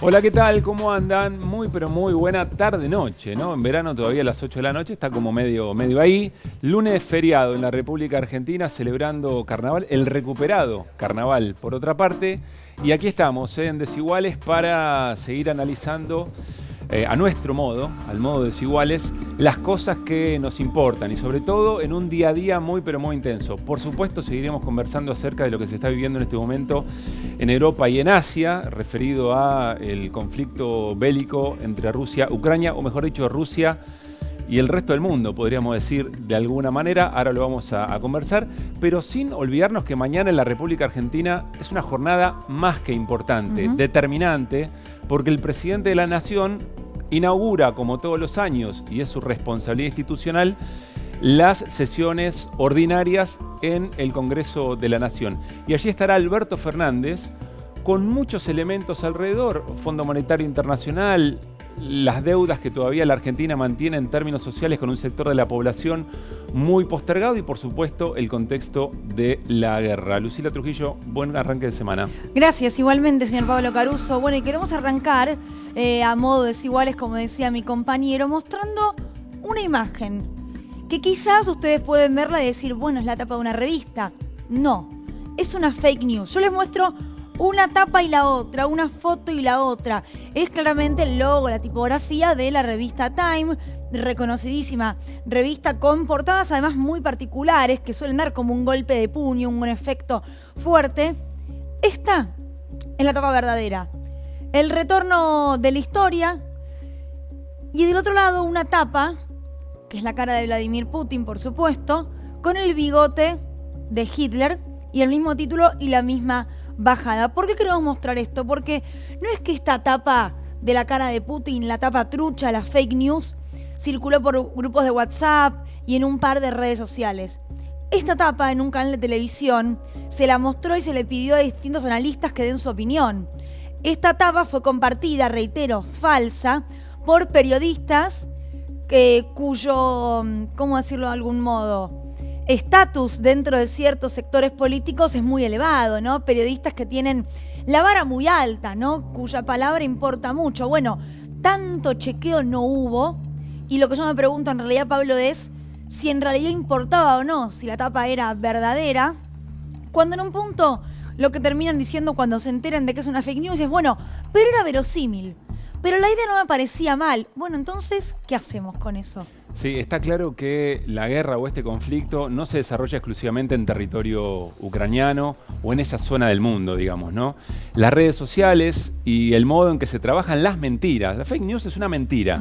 Hola, ¿qué tal? ¿Cómo andan? Muy, pero muy buena tarde-noche, ¿no? En verano todavía a las 8 de la noche, está como medio ahí. Lunes feriado en la República Argentina, celebrando carnaval, el recuperado carnaval, por otra parte. Y aquí estamos, en Desiguales, para seguir analizando a nuestro modo, al modo Desiguales, las cosas que nos importan y sobre todo en un día a día muy, pero muy intenso. Por supuesto, seguiremos conversando acerca de lo que se está viviendo en este momento en Europa y en Asia, referido a el conflicto bélico entre Rusia, Ucrania, o mejor dicho, Rusia y el resto del mundo, podríamos decir de alguna manera. Ahora lo vamos a conversar, pero sin olvidarnos que mañana en la República Argentina es una jornada más que importante, determinante, porque el presidente de la Nación inaugura, como todos los años, y es su responsabilidad institucional, las sesiones ordinarias en el Congreso de la Nación. Y allí estará Alberto Fernández con muchos elementos alrededor: Fondo Monetario Internacional, las deudas que todavía la Argentina mantiene en términos sociales con un sector de la población muy postergado y, por supuesto, el contexto de la guerra. Lucila Trujillo, buen arranque de semana. Gracias, igualmente, señor Pablo Caruso. Bueno, y queremos arrancar a modo Desiguales, como decía mi compañero, mostrando una imagen que quizás ustedes pueden verla y decir, bueno, es la tapa de una revista. No, es una fake news. Yo les muestro una tapa y la otra, una foto y la otra. Es claramente el logo, la tipografía de la revista Time, reconocidísima revista con portadas además muy particulares que suelen dar como un golpe de puño, un efecto fuerte. Esta es la tapa verdadera. El retorno de la historia. Y del otro lado una tapa, que es la cara de Vladimir Putin, por supuesto, con el bigote de Hitler y el mismo título y la misma bajada. ¿Por qué queremos mostrar esto? Porque no es que esta tapa de la cara de Putin, la tapa trucha, la fake news, circuló por grupos de WhatsApp y en un par de redes sociales. Esta tapa en un canal de televisión se la mostró y se le pidió a distintos analistas que den su opinión. Esta tapa fue compartida, reitero, falsa, por periodistas cuyo, ¿cómo decirlo de algún modo?, estatus dentro de ciertos sectores políticos es muy elevado, ¿no? Periodistas que tienen la vara muy alta, ¿no? Cuya palabra importa mucho. Bueno, tanto chequeo no hubo, y lo que yo me pregunto en realidad, Pablo, es si en realidad importaba o no, si la tapa era verdadera, cuando en un punto lo que terminan diciendo cuando se enteran de que es una fake news es, bueno, pero era verosímil, pero la idea no me parecía mal. Bueno, entonces, ¿qué hacemos con eso? Sí, está claro que la guerra o este conflicto no se desarrolla exclusivamente en territorio ucraniano o en esa zona del mundo, digamos, ¿no? Las redes sociales y el modo en que se trabajan las mentiras. La fake news es una mentira.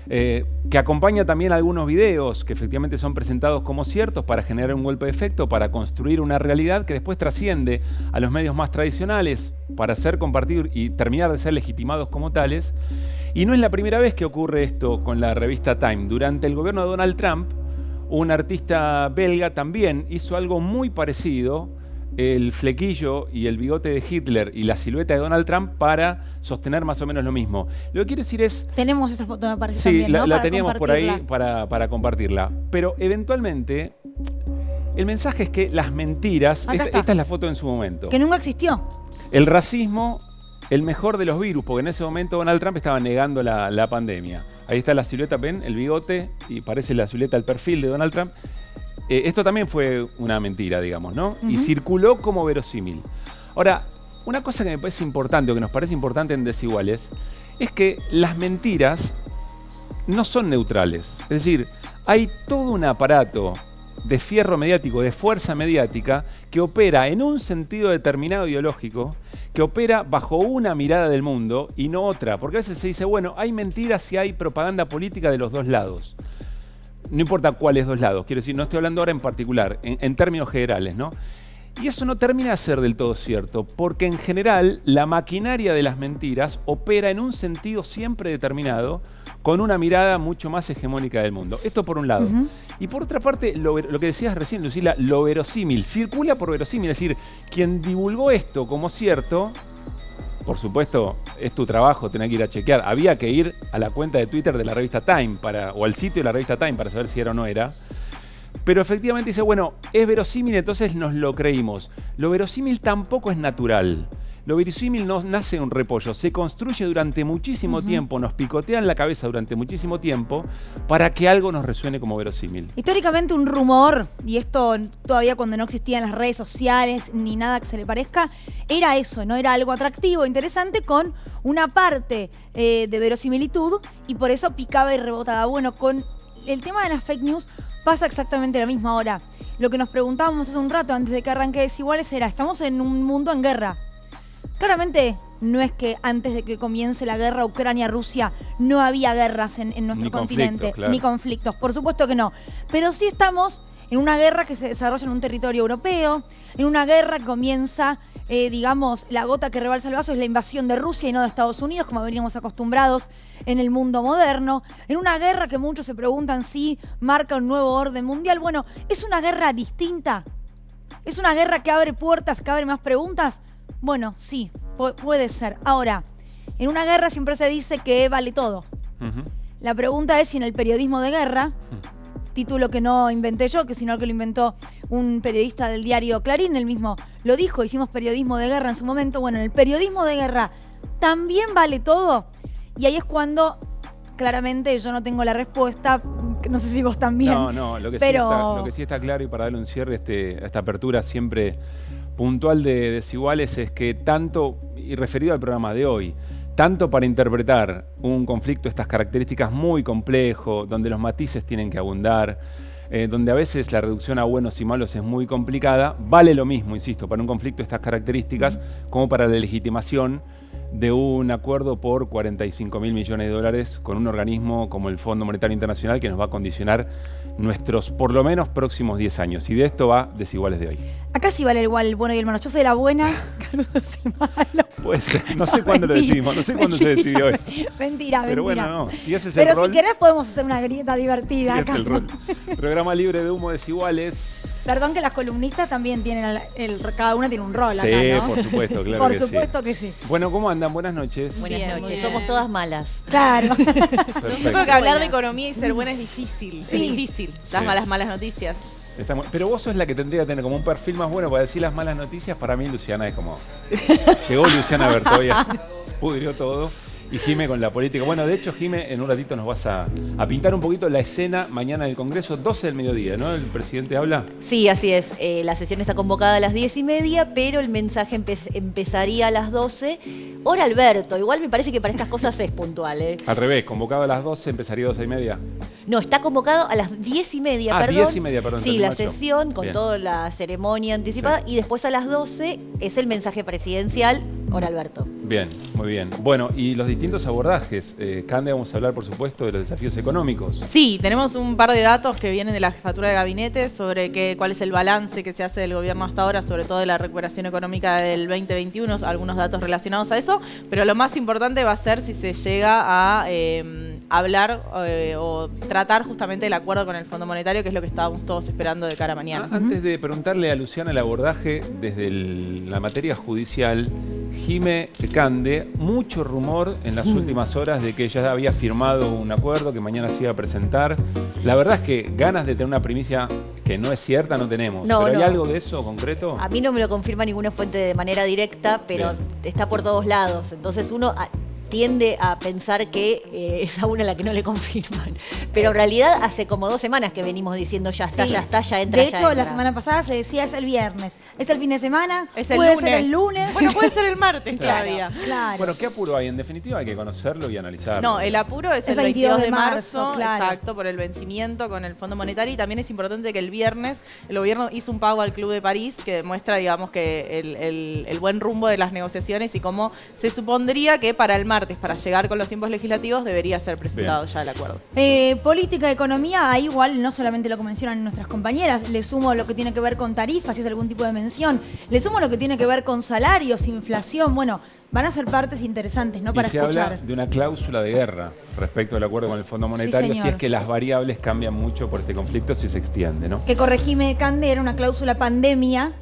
Que acompaña también algunos videos que efectivamente son presentados como ciertos para generar un golpe de efecto, para construir una realidad que después trasciende a los medios más tradicionales para ser compartidos y terminar de ser legitimados como tales. Y no es la primera vez que ocurre esto con la revista Time. Durante el gobierno de Donald Trump, un artista belga también hizo algo muy parecido, el flequillo y el bigote de Hitler y la silueta de Donald Trump, para sostener más o menos lo mismo. Lo que quiero decir es... Tenemos esa foto, me parece, sí, también, ¿no? la teníamos por ahí para compartirla. Pero eventualmente, el mensaje es que las mentiras... Esta es la foto en su momento. Que nunca existió. El racismo, el mejor de los virus, porque en ese momento Donald Trump estaba negando la pandemia. Ahí está la silueta, ven, el bigote, y parece la silueta, el perfil de Donald Trump. Esto también fue una mentira, digamos, ¿no? Y circuló como verosímil. Ahora, una cosa que me parece importante, o que nos parece importante en Desiguales, es que las mentiras no son neutrales. Es decir, hay todo un aparato de fierro mediático, de fuerza mediática, que opera en un sentido determinado ideológico, que opera bajo una mirada del mundo y no otra. Porque a veces se dice, bueno, hay mentiras y hay propaganda política de los dos lados. No importa cuáles dos lados, quiero decir, no estoy hablando ahora en particular, en términos generales, ¿no? Y eso no termina de ser del todo cierto, porque en general la maquinaria de las mentiras opera en un sentido siempre determinado, con una mirada mucho más hegemónica del mundo. Esto por un lado. Y por otra parte, lo que decías recién, Lucila, lo verosímil, circula por verosímil, es decir, quien divulgó esto como cierto... Por supuesto, es tu trabajo tener que ir a chequear. Había que ir a la cuenta de Twitter de la revista Time o al sitio de la revista Time para saber si era o no era. Pero efectivamente dice, bueno, es verosímil, entonces nos lo creímos. Lo verosímil tampoco es natural. lo verosímil no nace de un repollo, se construye durante muchísimo tiempo, nos picotean la cabeza durante muchísimo tiempo para que algo nos resuene como verosímil. Históricamente un rumor, y esto todavía cuando no existían las redes sociales ni nada que se le parezca, era eso, ¿no? Era algo atractivo, interesante, con una parte de verosimilitud, y por eso picaba y rebotaba. Bueno, con el tema de las fake news pasa exactamente lo mismo ahora. Lo que nos preguntábamos hace un rato antes de que arranque Desiguales era, estamos en un mundo en guerra. Claramente no es que antes de que comience la guerra Ucrania-Rusia no había guerras en nuestro continente, claro. ni conflictos, por supuesto que no. Pero sí estamos en una guerra que se desarrolla en un territorio europeo, en una guerra que comienza, digamos, la gota que rebalsa el vaso es la invasión de Rusia y no de Estados Unidos, como veníamos acostumbrados en el mundo moderno, en una guerra que muchos se preguntan si marca un nuevo orden mundial. Bueno, ¿es una guerra distinta? ¿Es una guerra que abre puertas, que abre más preguntas? Bueno, sí, puede ser. Ahora, en una guerra siempre se dice que vale todo. La pregunta es si en el periodismo de guerra, título que no inventé yo, sino que lo inventó un periodista del diario Clarín, él mismo lo dijo, hicimos periodismo de guerra en su momento. Bueno, en el periodismo de guerra también vale todo. Y ahí es cuando claramente yo no tengo la respuesta, no sé si vos también. No, lo que sí está claro, y para darle un cierre a esta apertura siempre puntual de Desiguales, es que tanto, y referido al programa de hoy, tanto para interpretar un conflicto de estas características muy complejo, donde los matices tienen que abundar, donde a veces la reducción a buenos y malos es muy complicada, vale lo mismo, insisto, para un conflicto de estas características como para la legitimación de un acuerdo por 45.000 millones de dólares con un organismo como el Fondo Monetario Internacional, que nos va a condicionar nuestros por lo menos próximos 10 años. Y de esto va Desiguales de hoy. Acá sí vale igual el bueno y el malo. Yo soy la buena, Caruso es el malo. Pues no sé cuándo lo decidimos, no sé cuándo se decidió eso. Mentira. Pero bueno, no, si ese es el rol. rol. Pero si querés podemos hacer una grieta divertida. Si es el rol. Programa libre de humo, Desiguales. Perdón que las columnistas también tienen cada una tiene un rol acá, sí, ¿no? por supuesto, claro por que sí. Por supuesto que sí. Bueno, ¿cómo andan? Buenas noches. Buenas noches. Somos todas malas. Claro. Yo creo que hablar de economía y ser buena es difícil. Sí. Es difícil. Las malas noticias. Pero vos sos la que tendría que tener como un perfil más bueno para decir las malas noticias. Para mí, Luciana es como... Llegó Luciana Bertoya, pudrió todo. Y Jime con la política. Bueno, de hecho, Jime, en un ratito nos vas a pintar un poquito la escena mañana del Congreso, 12 del mediodía, ¿no? ¿El presidente habla? Sí, así es. La sesión está convocada a las 10:30, pero el mensaje empezaría a las 12. Hora Alberto. Igual me parece que para estas cosas es puntual, ¿eh? Al revés, convocado a las 12, empezaría a 12:30. No, está convocado a las 10:30, perdón. 10:30, perdón. Sí, la sesión con toda la ceremonia anticipada. Sí. Y después a las 12 es el mensaje presidencial, hora Alberto. Bien, muy bien. Bueno, y los distintos abordajes. Cande, vamos a hablar, por supuesto, de los desafíos económicos. Sí, tenemos un par de datos que vienen de la Jefatura de Gabinete sobre cuál es el balance que se hace del gobierno hasta ahora, sobre todo de la recuperación económica del 2021, algunos datos relacionados a eso, pero lo más importante va a ser si se llega a hablar o tratar justamente el acuerdo con el Fondo Monetario, que es lo que estábamos todos esperando de cara a mañana. Antes de preguntarle a Luciana el abordaje desde la materia judicial, Jime Cande, mucho rumor en las últimas horas de que ya había firmado un acuerdo que mañana se iba a presentar. La verdad es que ganas de tener una primicia que no es cierta no tenemos. No, ¿Pero no. hay algo de eso concreto? A mí no me lo confirma ninguna fuente de manera directa, pero está por todos lados. Entonces uno tiende a pensar que es a una la que no le confirman. Pero en realidad hace como 2 semanas que venimos diciendo ya está, Sí. ya está, ya entra, De ya hecho, entra. la semana pasada se decía es el viernes. Es el fin de semana, Es el puede lunes. ser el lunes. Bueno, puede ser el martes Claro, todavía. claro. Bueno, ¿qué apuro hay? En definitiva hay que conocerlo y analizarlo. No, el apuro es El el 22 de 22 marzo, claro. exacto, por el vencimiento con el Fondo Monetario. Y también es importante que el viernes el gobierno hizo un pago al Club de París que demuestra, digamos, que el buen rumbo de las negociaciones y cómo se supondría que para el martes, para llegar con los tiempos legislativos, debería ser presentado ya el acuerdo. Política, economía, ahí igual no solamente lo que mencionan nuestras compañeras, le sumo lo que tiene que ver con tarifas, si es algún tipo de mención, le sumo lo que tiene que ver con salarios, inflación, bueno, van a ser partes interesantes, ¿no? Para y se escuchar. habla de una cláusula de guerra respecto al acuerdo con el Fondo Monetario, señor. si es que las variables cambian mucho por este conflicto, si se extiende, ¿no? Que corregime, Cande, era una cláusula pandemia,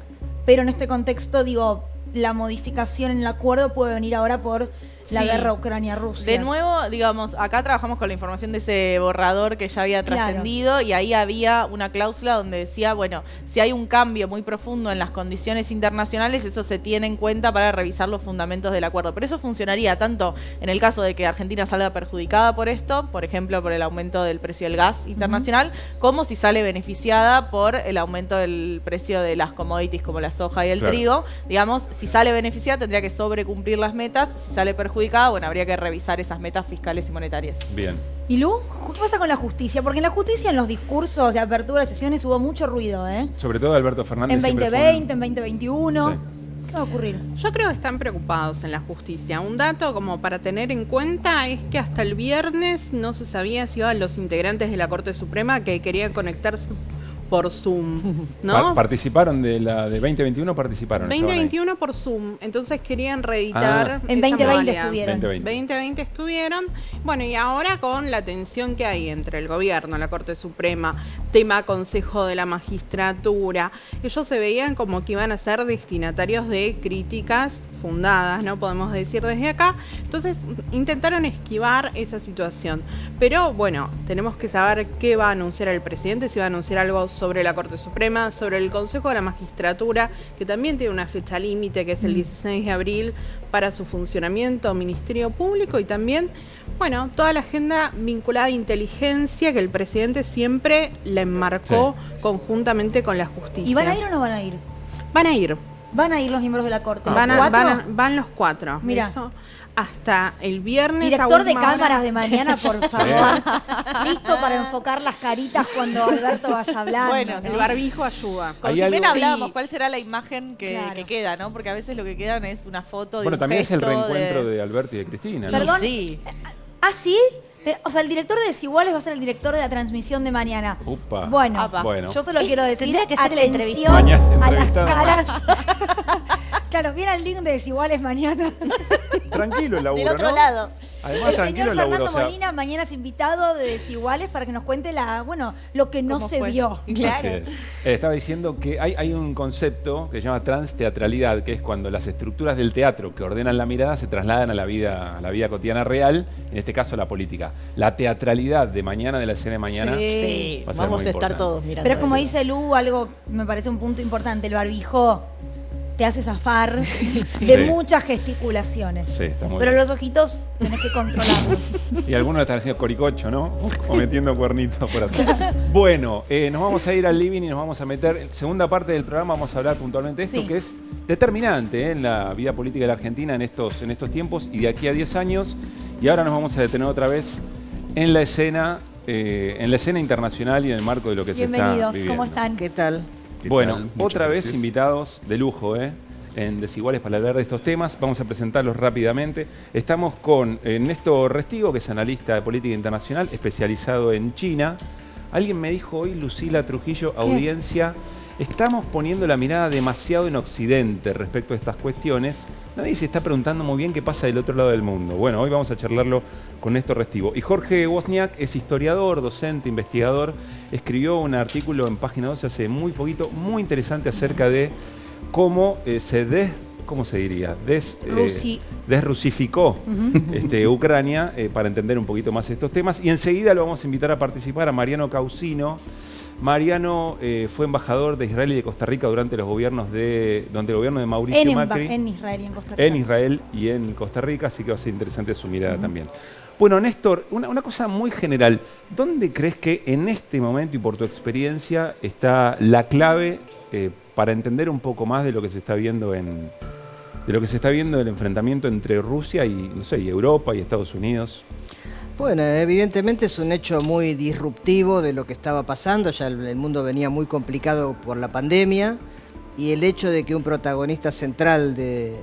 pero en este contexto, digo, la modificación en el acuerdo puede venir ahora por la Sí. guerra Ucrania-Rusia. De nuevo, digamos, acá trabajamos con la información de ese borrador que ya había Claro. trascendido y ahí había una cláusula donde decía, bueno, si hay un cambio muy profundo en las condiciones internacionales, eso se tiene en cuenta para revisar los fundamentos del acuerdo. Pero eso funcionaría tanto en el caso de que Argentina salga perjudicada por esto, por ejemplo, por el aumento del precio del gas internacional, como si sale beneficiada por el aumento del precio de las commodities como la soja y el Claro. trigo. Digamos, si sale beneficiada tendría que sobrecumplir las metas, si sale perjudicada, bueno, habría que revisar esas metas fiscales y monetarias. Bien. ¿Y Lu? ¿Qué pasa con la justicia? Porque en la justicia, en los discursos de apertura de sesiones, hubo mucho ruido, ¿eh? Sobre todo Alberto Fernández. En siempre 2020, en 2021. Sí. ¿Qué va a ocurrir? Yo creo que están preocupados en la justicia. Un dato como para tener en cuenta es que hasta el viernes no se sabía si iban los integrantes de la Corte Suprema que querían conectarse por Zoom, ¿no? Participaron de la de 2021, participaron. estaban ahí. 2021 por Zoom, entonces querían reeditar. Ah. En esa 2020 modalidad. estuvieron. 2020 estuvieron. Bueno, y ahora con la tensión que hay entre el gobierno, la Corte Suprema, tema Consejo de la Magistratura, ellos se veían como que iban a ser destinatarios de críticas fundadas, ¿no? Podemos decir desde acá. Entonces intentaron esquivar esa situación. Pero bueno, tenemos que saber qué va a anunciar el presidente, si va a anunciar algo sobre la Corte Suprema, sobre el Consejo de la Magistratura, que también tiene una fecha límite, que es el 16 de abril, para su funcionamiento, Ministerio Público, y también, bueno, toda la agenda vinculada a inteligencia que el presidente siempre la enmarcó conjuntamente con la justicia. ¿Y van a ir o no van a ir? Van a ir. Van a ir los miembros de la Corte. Van, ¿Cuatro? van los 4. Mira. Eso, hasta el viernes. a Director de última hora. cámaras de mañana, por favor. Listo para enfocar las caritas cuando Alberto vaya hablando. Bueno, El barbijo ayuda. Con Hay Jimena algo- hablábamos Sí. cuál será la imagen que Claro. queda, ¿no? Porque a veces lo que quedan es una foto de Bueno, un también es el gesto reencuentro de Alberto y de Cristina, ¿no? Perdón. Sí. ¿Ah, sí? O sea, el director de Desiguales va a ser el director de la transmisión de mañana. Upa. Bueno, Apa. Bueno. yo solo quiero decir, tendría que ser el atención Mañana, a las entrevistado. caras. Claro, viene el link de Desiguales mañana. Tranquilo el laburo, Del otro ¿no? lado. Además, El tranquilo señor el laburo. Fernando O sea, Molina mañana es invitado de Desiguales para que nos cuente lo que no ¿Cómo se fue? vio. así es. Estaba diciendo que hay un concepto que se llama transteatralidad, que es cuando las estructuras del teatro que ordenan la mirada se trasladan a la vida cotidiana real, en este caso la política. La teatralidad de mañana, de la escena de mañana, Sí, va a ser vamos muy a estar importante. todos mirando. Pero como eso. dice Lu, algo me parece un punto importante, el barbijo te hace zafar de Sí. muchas gesticulaciones. Sí, está muy Pero bien. los ojitos tenés que controlarlos. Y algunos están haciendo coricocho, ¿no? O metiendo cuernitos por atrás. Bueno, nos vamos a ir al living y nos vamos a meter. Segunda parte del programa vamos a hablar puntualmente de esto, Sí. que es determinante en la vida política de la Argentina en estos tiempos y de aquí a 10 años. Y ahora nos vamos a detener otra vez en la escena internacional y en el marco de lo que se está Bienvenidos, viviendo. ¿cómo están? ¿Qué tal? Bueno, Muchas otra vez gracias. invitados de lujo, en Desiguales para hablar de estos temas. Vamos a presentarlos rápidamente. Estamos con Néstor Restigo, que es analista de política internacional, especializado en China. Alguien me dijo hoy, Lucila Trujillo, audiencia, estamos poniendo la mirada demasiado en Occidente respecto a estas cuestiones. Nadie se está preguntando muy bien qué pasa del otro lado del mundo. Bueno, hoy vamos a charlarlo con Néstor Restivo. Y Jorge Wozniak es historiador, docente, investigador. Escribió un artículo en Página 12 hace muy poquito, muy interesante acerca de cómo ¿cómo se diría? Desrusificó Ucrania para entender un poquito más estos temas. Y enseguida lo vamos a invitar a participar a Mariano Causino. Mariano fue embajador de Israel y de Costa Rica durante el gobierno de Mauricio Macri. En Israel y en Costa Rica. En Israel y en Costa Rica, así que va a ser interesante su mirada también. Bueno, Néstor, una cosa muy general. ¿Dónde crees que en este momento y por tu experiencia está la clave para entender un poco más de lo que se está viendo en el enfrentamiento entre Rusia y Europa y Estados Unidos? Bueno, evidentemente es un hecho muy disruptivo de lo que estaba pasando, ya el mundo venía muy complicado por la pandemia y el hecho de que un protagonista central de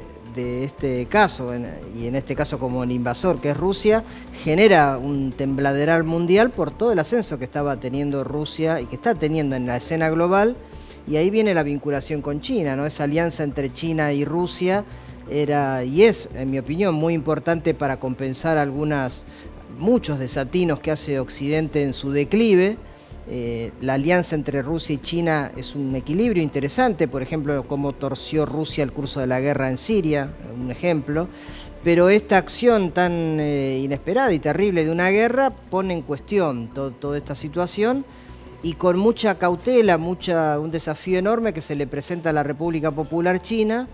este caso, y en este caso como el invasor que es Rusia, genera un tembladeral mundial por todo el ascenso que estaba teniendo Rusia y que está teniendo en la escena global, y ahí viene la vinculación con China, ¿no? Esa alianza entre China y Rusia era y es, en mi opinión, muy importante para compensar muchos desatinos que hace Occidente en su declive. La alianza entre Rusia y China es un equilibrio interesante, por ejemplo, cómo torció Rusia el curso de la guerra en Siria, un ejemplo, pero esta acción tan inesperada y terrible de una guerra pone en cuestión toda esta situación y con mucha cautela, un desafío enorme que se le presenta a la República Popular China,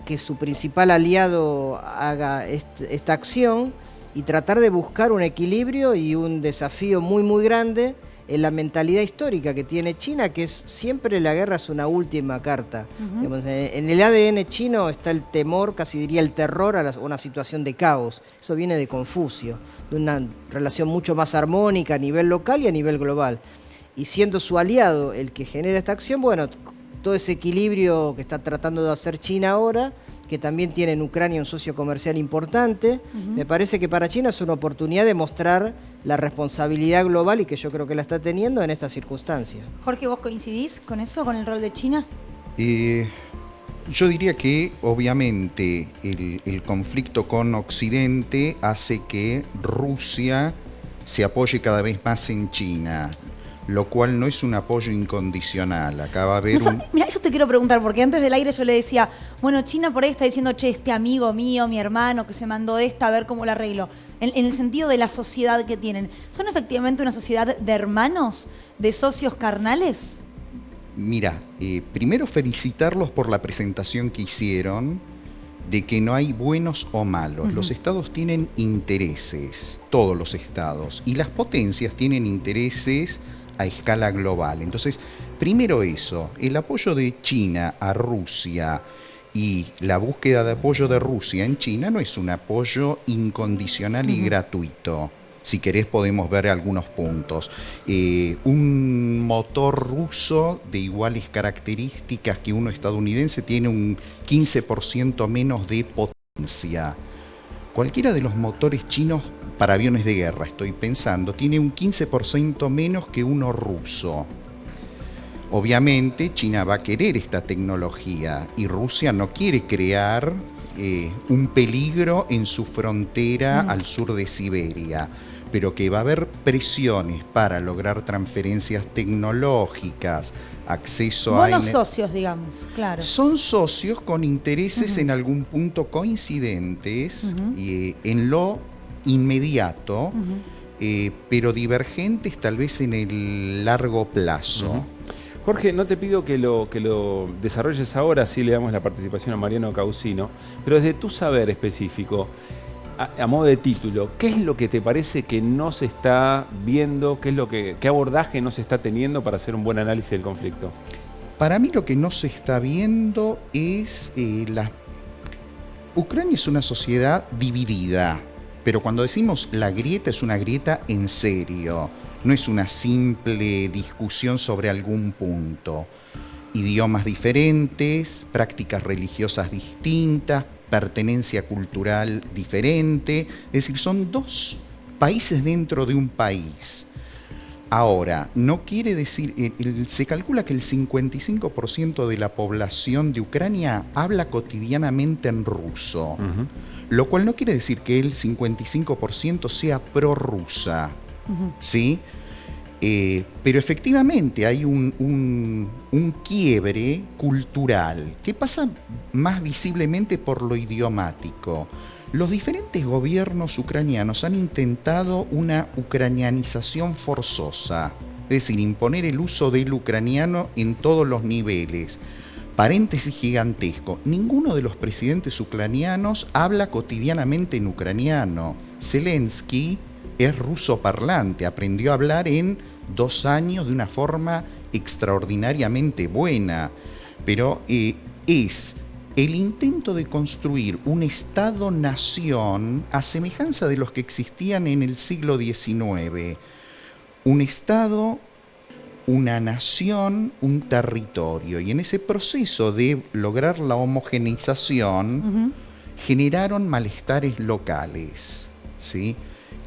que su principal aliado haga esta acción y tratar de buscar un equilibrio y un desafío muy muy grande en la mentalidad histórica que tiene China, que es siempre la guerra es una última carta. Digamos, en el ADN chino está el temor, casi diría el terror a una situación de caos. Eso viene de Confucio, de una relación mucho más armónica a nivel local y a nivel global. Y siendo su aliado el que genera esta acción, bueno, todo ese equilibrio que está tratando de hacer China ahora, que también tiene en Ucrania un socio comercial importante, me parece que para China es una oportunidad de mostrar la responsabilidad global y que yo creo que la está teniendo en esta circunstancia. Jorge, ¿vos coincidís con eso, con el rol de China? Yo diría que obviamente el conflicto con Occidente hace que Rusia se apoye cada vez más en China, lo cual no es un apoyo incondicional. Acá va a haber Mira, eso te quiero preguntar, porque antes del aire yo le decía, bueno, China por ahí está diciendo, che, este amigo mío, mi hermano, que se mandó esta, a ver cómo la arreglo. En el sentido de la sociedad que tienen. ¿Son efectivamente una sociedad de hermanos, de socios carnales? Mira, primero felicitarlos por la presentación que hicieron, de que no hay buenos o malos. Los estados tienen intereses, todos los estados, y las potencias tienen intereses a escala global. Entonces, primero eso, el apoyo de China a Rusia y la búsqueda de apoyo de Rusia en China no es un apoyo incondicional y gratuito. Si querés podemos ver algunos puntos. Un motor ruso de iguales características que uno estadounidense tiene un 15% menos de potencia. Cualquiera de los motores chinos para aviones de guerra, estoy pensando, tiene un 15% menos que uno ruso. Obviamente China va a querer esta tecnología y Rusia no quiere crear un peligro en su frontera al sur de Siberia, pero que va a haber presiones para lograr transferencias tecnológicas, acceso a... Buenos socios, digamos, claro. Son socios con intereses en algún punto coincidentes en lo inmediato, pero divergentes tal vez en el largo plazo. Jorge, no te pido que lo desarrolles ahora, sí le damos la participación a Mariano Causino, pero desde tu saber específico, a modo de título, ¿qué es lo que te parece que no se está viendo? ¿Qué abordaje no se está teniendo para hacer un buen análisis del conflicto? Para mí lo que no se está viendo es Ucrania es una sociedad dividida, pero cuando decimos la grieta es una grieta en serio. No es una simple discusión sobre algún punto. Idiomas diferentes, prácticas religiosas distintas, pertenencia cultural diferente. Es decir, son dos países dentro de un país. Ahora, no quiere decir... se calcula que el 55% de la población de Ucrania habla cotidianamente en ruso. Lo cual no quiere decir que el 55% sea prorrusa. ¿Sí? Pero efectivamente hay un quiebre cultural que pasa más visiblemente por lo idiomático. Los diferentes gobiernos ucranianos han intentado una ucranianización forzosa, es decir, imponer el uso del ucraniano en todos los niveles. Paréntesis gigantesco, ninguno de los presidentes ucranianos habla cotidianamente en ucraniano. Zelensky es ruso parlante, aprendió a hablar en 2 años de una forma extraordinariamente buena, pero es el intento de construir un Estado-nación a semejanza de los que existían en el siglo XIX. Un Estado, una nación, un territorio. Y en ese proceso de lograr la homogeneización, generaron malestares locales, ¿sí?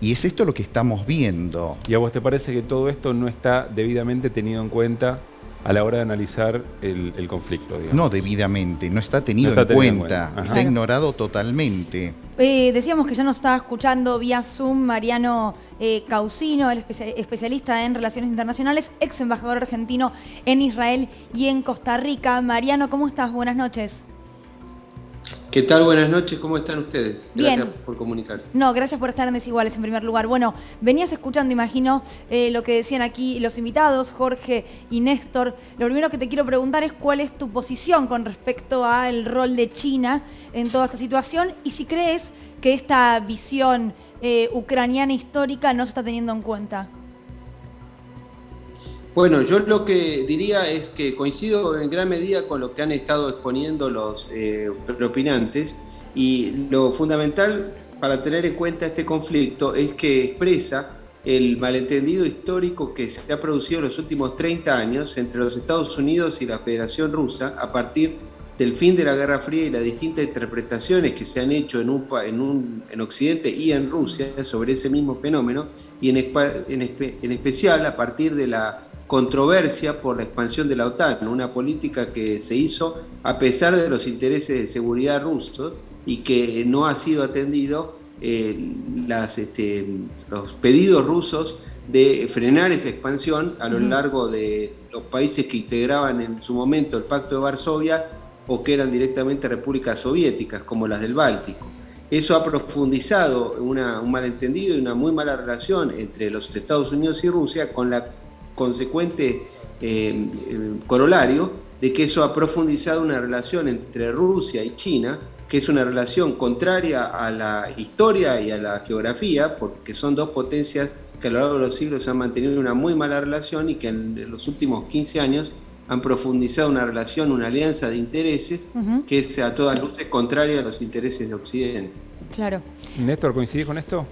Y es esto lo que estamos viendo. ¿Y a vos te parece que todo esto no está debidamente tenido en cuenta a la hora de analizar el conflicto, digamos? No debidamente, no está tenido en cuenta, está ignorado totalmente. Decíamos que ya nos estaba escuchando vía Zoom Mariano Causino, el especialista en relaciones internacionales, ex embajador argentino en Israel y en Costa Rica. Mariano, ¿cómo estás? Buenas noches. ¿Qué tal? Buenas noches, ¿cómo están ustedes? Bien. Gracias por comunicarse. No, gracias por estar en Desiguales en primer lugar. Bueno, venías escuchando, imagino, lo que decían aquí los invitados, Jorge y Néstor. Lo primero que te quiero preguntar es cuál es tu posición con respecto al rol de China en toda esta situación y si crees que esta visión ucraniana histórica no se está teniendo en cuenta. Bueno, yo lo que diría es que coincido en gran medida con lo que han estado exponiendo los propinantes, y lo fundamental para tener en cuenta este conflicto es que expresa el malentendido histórico que se ha producido en los últimos 30 años entre los Estados Unidos y la Federación Rusa a partir del fin de la Guerra Fría y las distintas interpretaciones que se han hecho en Occidente y en Rusia sobre ese mismo fenómeno, y en especial a partir de la controversia por la expansión de la OTAN, una política que se hizo a pesar de los intereses de seguridad rusos y que no ha sido atendido los pedidos rusos de frenar esa expansión a lo largo de los países que integraban en su momento el Pacto de Varsovia o que eran directamente repúblicas soviéticas, como las del Báltico. Eso ha profundizado un malentendido y una muy mala relación entre los Estados Unidos y Rusia, con la consecuente corolario de que eso ha profundizado una relación entre Rusia y China, que es una relación contraria a la historia y a la geografía, porque son dos potencias que a lo largo de los siglos han mantenido una muy mala relación y que en los últimos 15 años han profundizado una relación, una alianza de intereses que es a todas luces contraria a los intereses de Occidente. Claro. Néstor, ¿coincidís con esto?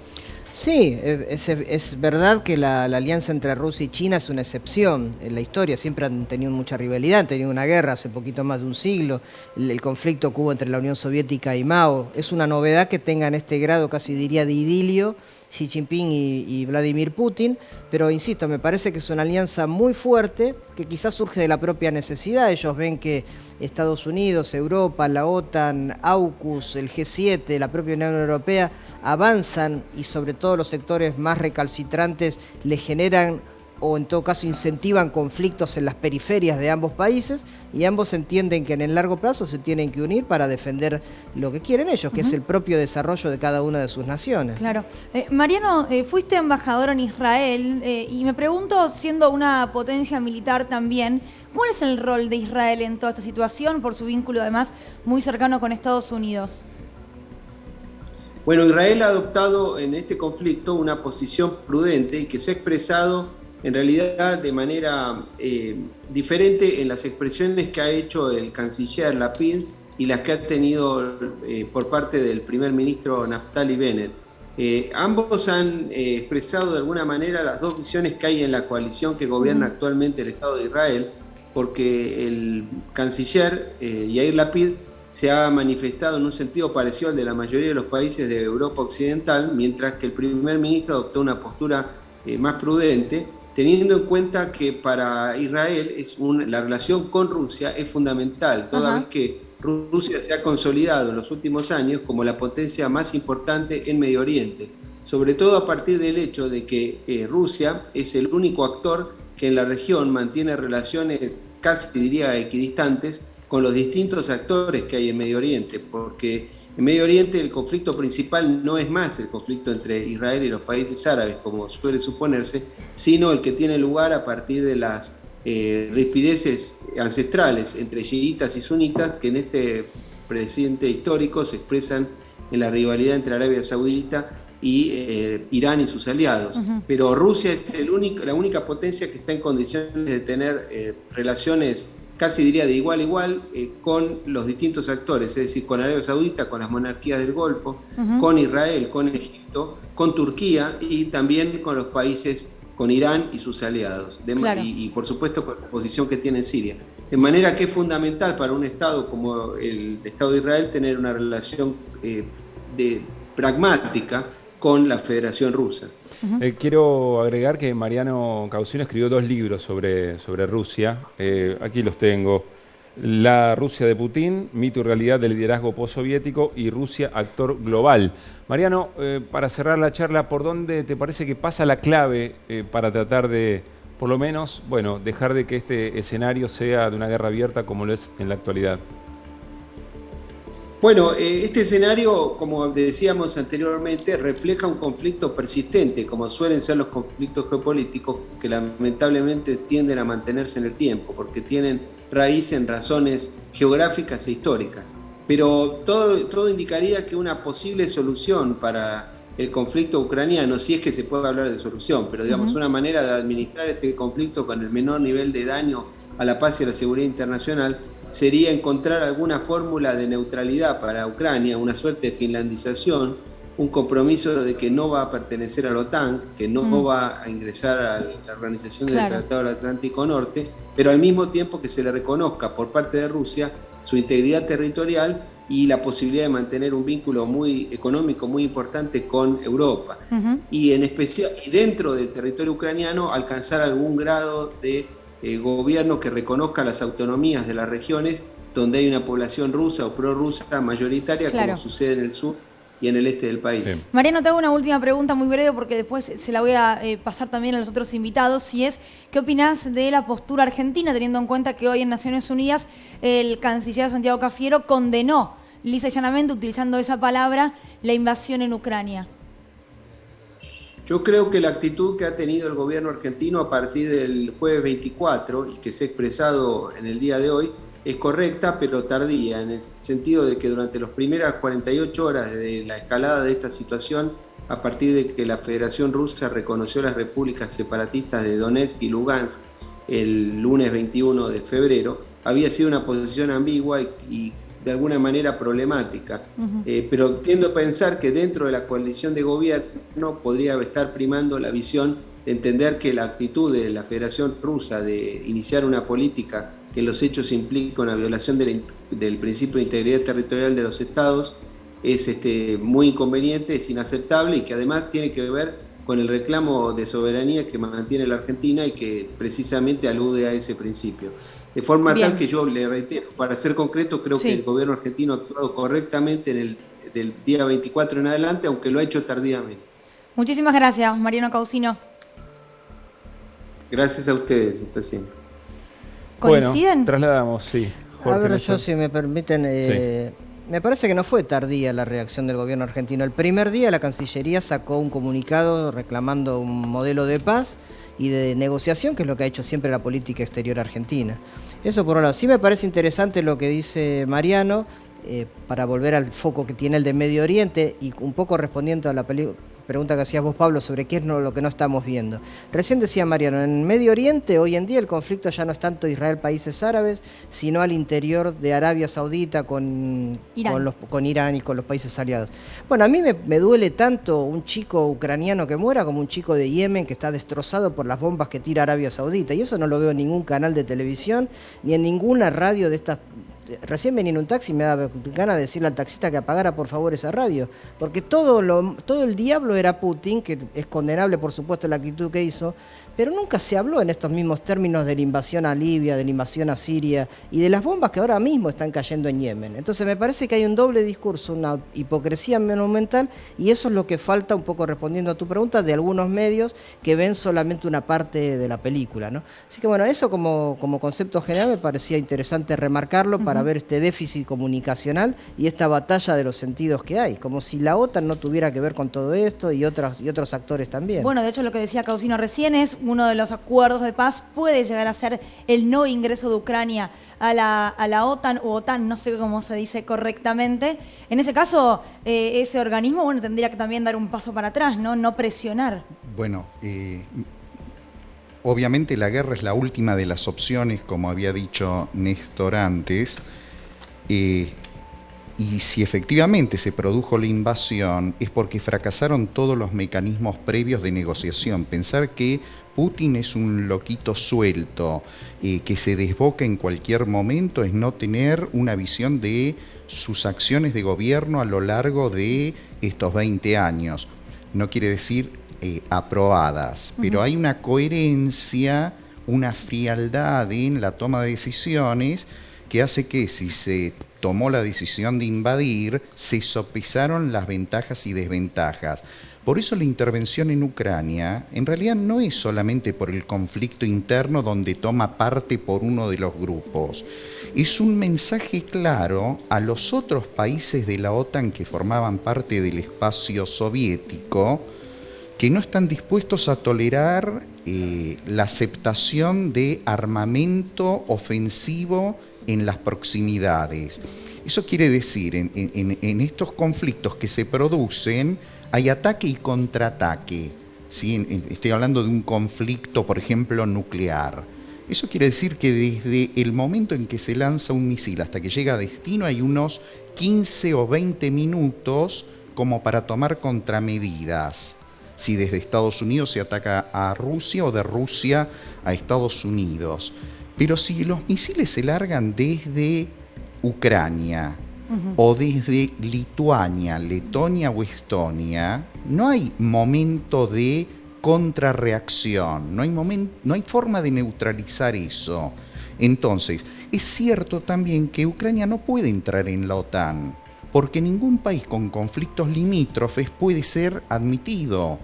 Sí, es verdad que la alianza entre Rusia y China es una excepción en la historia. Siempre han tenido mucha rivalidad, han tenido una guerra hace poquito más de un siglo. El conflicto que hubo entre la Unión Soviética y Mao. Es una novedad que tengan este grado, casi diría, de idilio Xi Jinping y Vladimir Putin, pero insisto, me parece que es una alianza muy fuerte que quizás surge de la propia necesidad. Ellos ven que Estados Unidos, Europa, la OTAN, AUKUS, el G7, la propia Unión Europea avanzan y sobre todo los sectores más recalcitrantes le generan o en todo caso incentivan conflictos en las periferias de ambos países, y ambos entienden que en el largo plazo se tienen que unir para defender lo que quieren ellos, que es el propio desarrollo de cada una de sus naciones. Claro. Mariano, fuiste embajador en Israel y me pregunto, siendo una potencia militar también, ¿cuál es el rol de Israel en toda esta situación, por su vínculo además muy cercano con Estados Unidos? Bueno, Israel ha adoptado en este conflicto una posición prudente y que se ha expresado en realidad de manera diferente en las expresiones que ha hecho el canciller Lapid y las que ha tenido por parte del primer ministro Naftali Bennett. Ambos han expresado de alguna manera las dos visiones que hay en la coalición que gobierna actualmente el Estado de Israel, porque el canciller Yair Lapid se ha manifestado en un sentido parecido al de la mayoría de los países de Europa Occidental, mientras que el primer ministro adoptó una postura más prudente, teniendo en cuenta que para Israel la relación con Rusia es fundamental, toda vez que Rusia se ha consolidado en los últimos años como la potencia más importante en Medio Oriente, sobre todo a partir del hecho de que Rusia es el único actor que en la región mantiene relaciones casi diría equidistantes con los distintos actores que hay en Medio Oriente, porque en Medio Oriente el conflicto principal no es más el conflicto entre Israel y los países árabes, como suele suponerse, sino el que tiene lugar a partir de las rispideces ancestrales entre chiitas y sunitas que en este presente histórico se expresan en la rivalidad entre Arabia Saudita y Irán y sus aliados. Pero Rusia es la única potencia que está en condiciones de tener relaciones casi diría de igual a igual con los distintos actores, es decir, con Arabia Saudita, con las monarquías del Golfo, con Israel, con Egipto, con Turquía y también con los países, con Irán y sus aliados, y por supuesto con la posición que tiene en Siria. De manera que es fundamental para un Estado como el Estado de Israel tener una relación pragmática con la Federación Rusa. Quiero agregar que Mariano Caucione escribió 2 libros sobre Rusia. Aquí los tengo. La Rusia de Putin, mito y realidad del liderazgo postsoviético, y Rusia, actor global. Mariano, para cerrar la charla, ¿por dónde te parece que pasa la clave para tratar de, por lo menos, dejar de que este escenario sea de una guerra abierta como lo es en la actualidad? Bueno, este escenario, como decíamos anteriormente, refleja un conflicto persistente, como suelen ser los conflictos geopolíticos, que lamentablemente tienden a mantenerse en el tiempo, porque tienen raíz en razones geográficas e históricas. Pero todo indicaría que una posible solución para el conflicto ucraniano, si es que se puede hablar de solución, pero digamos una manera de administrar este conflicto con el menor nivel de daño a la paz y a la seguridad internacional, sería encontrar alguna fórmula de neutralidad para Ucrania, una suerte de finlandización, un compromiso de que no va a pertenecer a la OTAN, que no va a ingresar a la Organización del Tratado del Atlántico Norte, pero al mismo tiempo que se le reconozca por parte de Rusia su integridad territorial y la posibilidad de mantener un vínculo muy económico muy importante con Europa. Y en especial, y dentro del territorio ucraniano, alcanzar algún grado de gobierno que reconozca las autonomías de las regiones donde hay una población rusa o prorrusa mayoritaria, como sucede en el sur y en el este del país. Bien. Mariano, te hago una última pregunta muy breve porque después se la voy a pasar también a los otros invitados, y es, ¿qué opinás de la postura argentina, teniendo en cuenta que hoy en Naciones Unidas el canciller Santiago Cafiero condenó lisa y llanamente, utilizando esa palabra, la invasión en Ucrania? Yo creo que la actitud que ha tenido el gobierno argentino a partir del jueves 24 y que se ha expresado en el día de hoy es correcta, pero tardía, en el sentido de que durante las primeras 48 horas de la escalada de esta situación, a partir de que la Federación Rusa reconoció las repúblicas separatistas de Donetsk y Lugansk el lunes 21 de febrero, había sido una posición ambigua y de alguna manera problemática, pero tiendo a pensar que dentro de la coalición de gobierno podría estar primando la visión de entender que la actitud de la Federación Rusa de iniciar una política que en los hechos implica una violación del principio de integridad territorial de los estados es muy inconveniente, es inaceptable, y que además tiene que ver con el reclamo de soberanía que mantiene la Argentina y que precisamente alude a ese principio. De forma tal que yo le reitero, para ser concreto, creo que el gobierno argentino ha actuado correctamente del día 24 en adelante, aunque lo ha hecho tardíamente. Muchísimas gracias, Mariano Causino. Gracias a ustedes, hasta siempre. ¿Coinciden? Bueno, trasladamos, sí. Jorge, a ver, yo, si me permiten, me parece que no fue tardía la reacción del gobierno argentino. El primer día la Cancillería sacó un comunicado reclamando un modelo de paz y de negociación, que es lo que ha hecho siempre la política exterior argentina. Eso por un lado. Sí me parece interesante lo que dice Mariano, para volver al foco que tiene el de Medio Oriente, y un poco respondiendo a la pregunta que hacías vos, Pablo, sobre qué es lo que no estamos viendo. Recién decía Mariano, en Medio Oriente hoy en día el conflicto ya no es tanto Israel, países árabes, sino al interior de Arabia Saudita con Irán y con los países aliados. Bueno, a mí me duele tanto un chico ucraniano que muera como un chico de Yemen que está destrozado por las bombas que tira Arabia Saudita, y eso no lo veo en ningún canal de televisión ni en ninguna radio de estas. Recién venía en un taxi y me daba ganas de decirle al taxista que apagara por favor esa radio, porque todo el diablo era Putin, que es condenable por supuesto la actitud que hizo, pero nunca se habló en estos mismos términos de la invasión a Libia, de la invasión a Siria y de las bombas que ahora mismo están cayendo en Yemen. Entonces me parece que hay un doble discurso, una hipocresía monumental, y eso es lo que falta, un poco respondiendo a tu pregunta, de algunos medios que ven solamente una parte de la película, ¿no? Así que bueno, eso como concepto general me parecía interesante remarcarlo para ver este déficit comunicacional y esta batalla de los sentidos que hay, como si la OTAN no tuviera que ver con todo esto y otros actores también. Bueno, de hecho lo que decía Causino recién es uno de los acuerdos de paz puede llegar a ser el no ingreso de Ucrania a la OTAN o OTAN, no sé cómo se dice correctamente. En ese caso, ese organismo tendría que también dar un paso para atrás, no presionar. Bueno, obviamente la guerra es la última de las opciones, como había dicho Néstor antes, y si efectivamente se produjo la invasión es porque fracasaron todos los mecanismos previos de negociación. Pensar que Putin es un loquito suelto, que se desboca en cualquier momento, es no tener una visión de sus acciones de gobierno a lo largo de estos 20 años. No quiere decir aprobadas, pero hay una coherencia, una frialdad en la toma de decisiones que hace que si se tomó la decisión de invadir, se sopesaron las ventajas y desventajas. Por eso la intervención en Ucrania en realidad no es solamente por el conflicto interno donde toma parte por uno de los grupos. Es un mensaje claro a los otros países de la OTAN que formaban parte del espacio soviético, que no están dispuestos a tolerar la aceptación de armamento ofensivo en las proximidades. Eso quiere decir, en estos conflictos que se producen, hay ataque y contraataque. ¿Sí? Estoy hablando de un conflicto, por ejemplo, nuclear. Eso quiere decir que desde el momento en que se lanza un misil hasta que llega a destino hay unos 15 o 20 minutos como para tomar contramedidas. Si desde Estados Unidos se ataca a Rusia o de Rusia a Estados Unidos. Pero si los misiles se largan desde Ucrania o desde Lituania, Letonia o Estonia, no hay momento de contrarreacción, no hay forma de neutralizar eso. Entonces, es cierto también que Ucrania no puede entrar en la OTAN, porque ningún país con conflictos limítrofes puede ser admitido.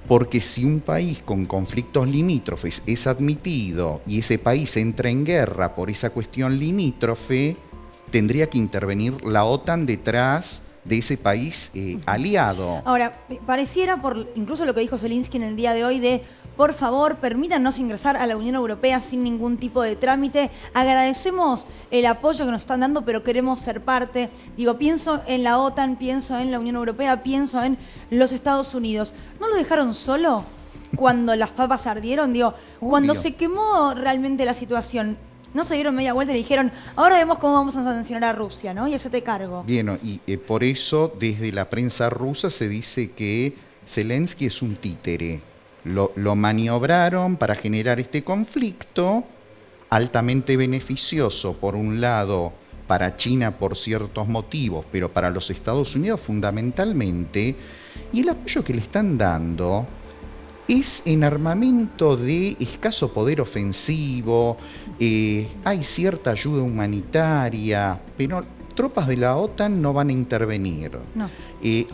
Porque si un país con conflictos limítrofes es admitido y ese país entra en guerra por esa cuestión limítrofe, tendría que intervenir la OTAN detrás de ese país aliado. Ahora, pareciera, por incluso lo que dijo Zelensky en el día de hoy, de por favor, permítanos ingresar a la Unión Europea sin ningún tipo de trámite. Agradecemos el apoyo que nos están dando, pero queremos ser parte. Digo, pienso en la OTAN, pienso en la Unión Europea, pienso en los Estados Unidos. ¿No lo dejaron solo cuando las papas ardieron? Digo, cuando se quemó realmente la situación, no se dieron media vuelta y le dijeron, ahora vemos cómo vamos a sancionar a Rusia, ¿no? Y hacete cargo. Bien, y por eso desde la prensa rusa se dice que Zelensky es un títere. Lo maniobraron para generar este conflicto altamente beneficioso, por un lado, para China por ciertos motivos, pero para los Estados Unidos fundamentalmente, y el apoyo que le están dando es en armamento de escaso poder ofensivo, hay cierta ayuda humanitaria, pero tropas de la OTAN no van a intervenir. No.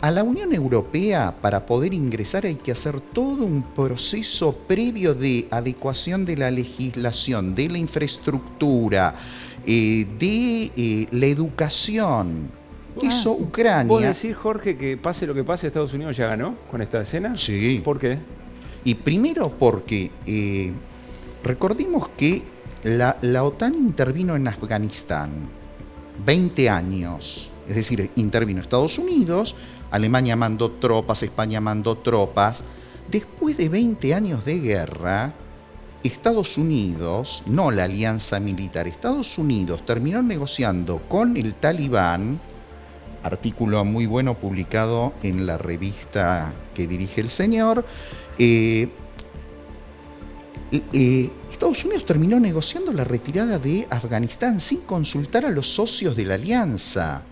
A la Unión Europea, para poder ingresar, hay que hacer todo un proceso previo de adecuación de la legislación, de la infraestructura, de la educación. Eso Ucrania... ¿Vos decís, Jorge, que pase lo que pase, Estados Unidos ya ganó con esta escena? Sí. ¿Por qué? Y primero porque recordemos que la OTAN intervino en Afganistán 20 años. Es decir, intervino Estados Unidos, Alemania mandó tropas, España mandó tropas. Después de 20 años de guerra, Estados Unidos, no la alianza militar, Estados Unidos terminó negociando con el Talibán, artículo muy bueno publicado en la revista que dirige el señor. Estados Unidos terminó negociando la retirada de Afganistán sin consultar a los socios de la alianza.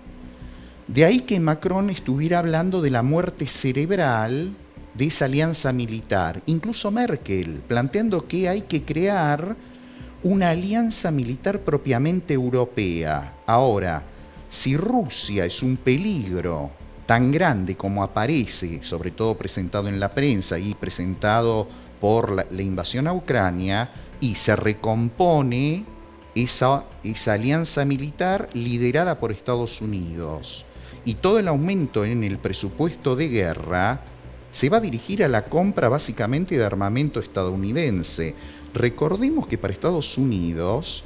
De ahí que Macron estuviera hablando de la muerte cerebral de esa alianza militar. Incluso Merkel, planteando que hay que crear una alianza militar propiamente europea. Ahora, si Rusia es un peligro tan grande como aparece, sobre todo presentado en la prensa y presentado por la invasión a Ucrania, y se recompone esa alianza militar liderada por Estados Unidos, y todo el aumento en el presupuesto de guerra se va a dirigir a la compra básicamente de armamento estadounidense. Recordemos que para Estados Unidos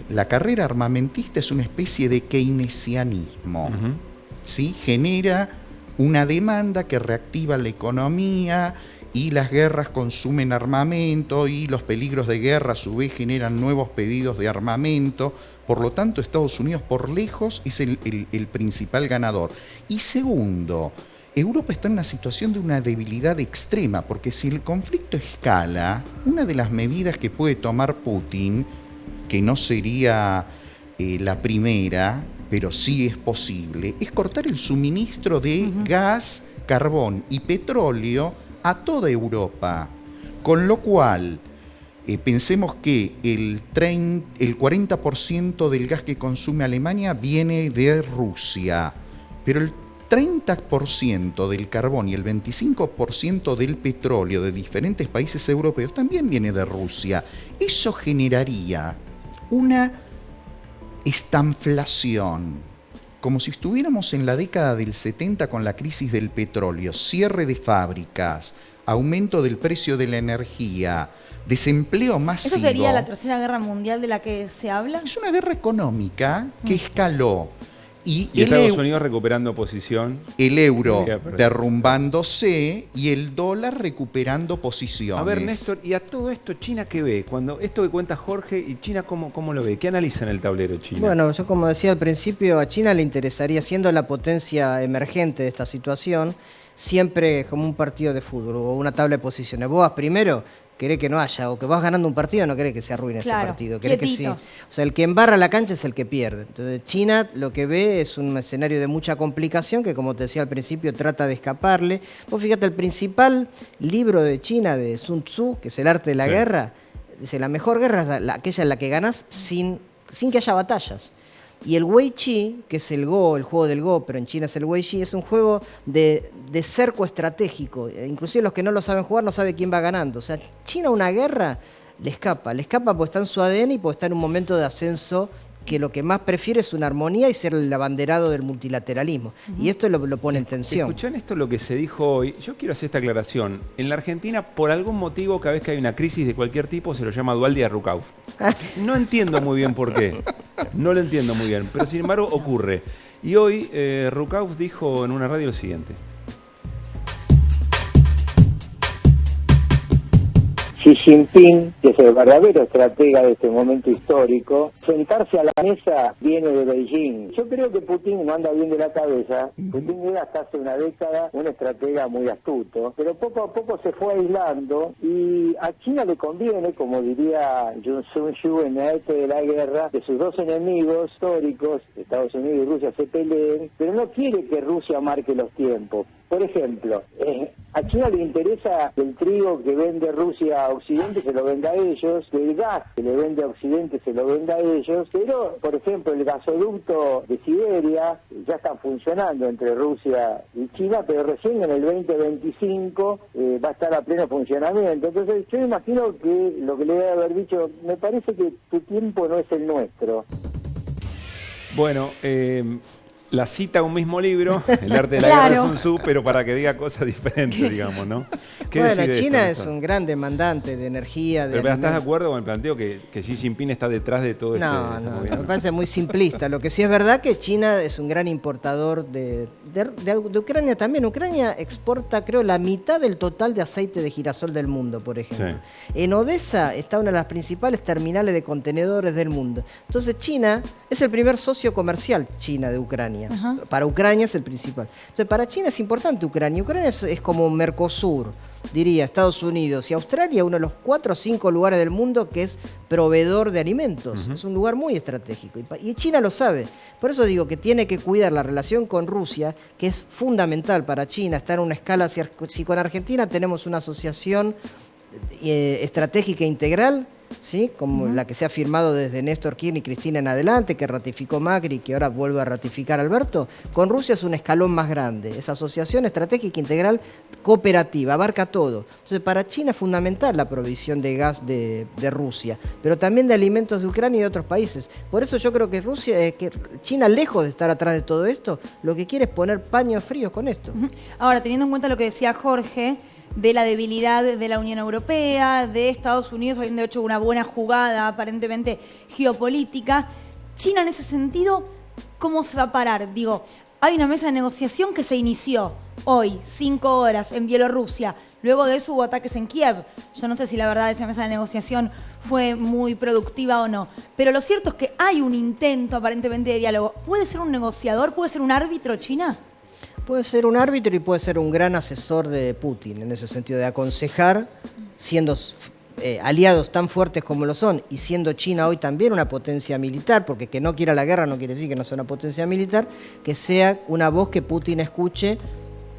la carrera armamentista es una especie de keynesianismo. ¿Sí? Genera una demanda que reactiva la economía, y las guerras consumen armamento, y los peligros de guerra a su vez generan nuevos pedidos de armamento. Por lo tanto, Estados Unidos por lejos es el principal ganador. Y segundo, Europa está en una situación de una debilidad extrema, porque si el conflicto escala, una de las medidas que puede tomar Putin, que no sería la primera, pero sí es posible, es cortar el suministro de gas, carbón y petróleo a toda Europa. Con lo cual, pensemos que el 40% del gas que consume Alemania viene de Rusia, pero 30% del carbón y el 25% del petróleo de diferentes países europeos también viene de Rusia. Eso generaría una estanflación, como si estuviéramos en la década del 70 con la crisis del petróleo, cierre de fábricas, aumento del precio de la energía, desempleo masivo. ¿Eso sería la tercera guerra mundial de la que se habla? Es una guerra económica que escaló. Y Estados Unidos recuperando posición. El euro derrumbándose y el dólar recuperando posiciones. A ver, Néstor, ¿y a todo esto China qué ve? Cuando esto que cuenta Jorge, ¿y China cómo lo ve? ¿Qué analiza en el tablero China? Bueno, yo como decía al principio, a China le interesaría, siendo la potencia emergente de esta situación, siempre como un partido de fútbol o una tabla de posiciones. Vos vas primero, querés que no haya, o que vas ganando un partido, no querés que se arruine ese partido. Querés que sí. O sea, el que embarra la cancha es el que pierde. Entonces, China lo que ve es un escenario de mucha complicación que, como te decía al principio, trata de escaparle. Vos fíjate, el principal libro de China, de Sun Tzu, que es El arte de la guerra, dice, la mejor guerra es aquella en la que ganás sin que haya batallas. Y el Wei Chi, que es el Go, el juego del Go, pero en China es el Wei Chi, es un juego de cerco estratégico. Inclusive los que no lo saben jugar no saben quién va ganando. O sea, China una guerra le escapa porque está en su ADN y porque está en un momento de ascenso que lo que más prefiere es una armonía y ser el abanderado del multilateralismo. Y esto lo pone en tensión. Escuchan esto lo que se dijo hoy. Yo quiero hacer esta aclaración. En la Argentina, por algún motivo, cada vez que hay una crisis de cualquier tipo, se lo llama Dualdi a Rucauf. No entiendo muy bien por qué. No lo entiendo muy bien. Pero sin embargo, ocurre. Y hoy Rucauf dijo en una radio lo siguiente. Xi Jinping, que es el verdadero estratega de este momento histórico, sentarse a la mesa viene de Beijing. Yo creo que Putin no anda bien de la cabeza. Putin era hasta hace una década un estratega muy astuto, pero poco a poco se fue aislando y a China le conviene, como diría Sun Tzu en el arte de la guerra, que sus dos enemigos históricos, Estados Unidos y Rusia, se peleen, pero no quiere que Rusia marque los tiempos. Por ejemplo, a China le interesa que el trigo que vende Rusia a Occidente se lo venda a ellos, que el gas que le vende a Occidente se lo venda a ellos, pero, por ejemplo, el gasoducto de Siberia ya está funcionando entre Rusia y China, pero recién en el 2025 va a estar a pleno funcionamiento. Entonces, yo imagino que lo que le debe haber dicho, me parece que tu tiempo no es el nuestro. Bueno, la cita a un mismo libro, El arte de la guerra de Sun Tzu, pero para que diga cosas diferentes, digamos, ¿no? Bueno, China es un gran demandante de energía. Pero ¿estás de acuerdo con el planteo que Xi Jinping está detrás de todo esto? No, me parece muy simplista. Lo que sí es verdad que China es un gran importador de Ucrania también. Ucrania exporta, creo, la mitad del total de aceite de girasol del mundo, por ejemplo. Sí. En Odessa está una de las principales terminales de contenedores del mundo. Entonces China es el primer socio comercial, China, de Ucrania. Ajá. Para Ucrania es el principal. Entonces para China es importante Ucrania. Ucrania es como Mercosur, diría, Estados Unidos y Australia, uno de los 4 o 5 lugares del mundo que es proveedor de alimentos. Es un lugar muy estratégico. Y China lo sabe. Por eso digo que tiene que cuidar la relación con Rusia, que es fundamental para China. Está en una escala, si con Argentina tenemos una asociación estratégica integral, ¿sí? Como la que se ha firmado desde Néstor Kirchner y Cristina en adelante, que ratificó Macri y que ahora vuelve a ratificar Alberto. Con Rusia es un escalón más grande. Esa asociación estratégica integral cooperativa, abarca todo. Entonces para China es fundamental la provisión de gas de Rusia, pero también de alimentos de Ucrania y de otros países. Por eso yo creo que China, lejos de estar atrás de todo esto, lo que quiere es poner paños fríos con esto. Ahora, teniendo en cuenta lo que decía Jorge, de la debilidad de la Unión Europea, de Estados Unidos habiendo hecho una buena jugada aparentemente geopolítica, China en ese sentido, ¿cómo se va a parar? Digo, hay una mesa de negociación que se inició hoy, 5 horas, en Bielorrusia. Luego de eso hubo ataques en Kiev. Yo no sé si la verdad esa mesa de negociación fue muy productiva o no. Pero lo cierto es que hay un intento aparentemente de diálogo. ¿Puede ser un negociador? ¿Puede ser un árbitro China? Puede ser un árbitro y puede ser un gran asesor de Putin, en ese sentido de aconsejar, siendo aliados tan fuertes como lo son, y siendo China hoy también una potencia militar, porque que no quiera la guerra no quiere decir que no sea una potencia militar, que sea una voz que Putin escuche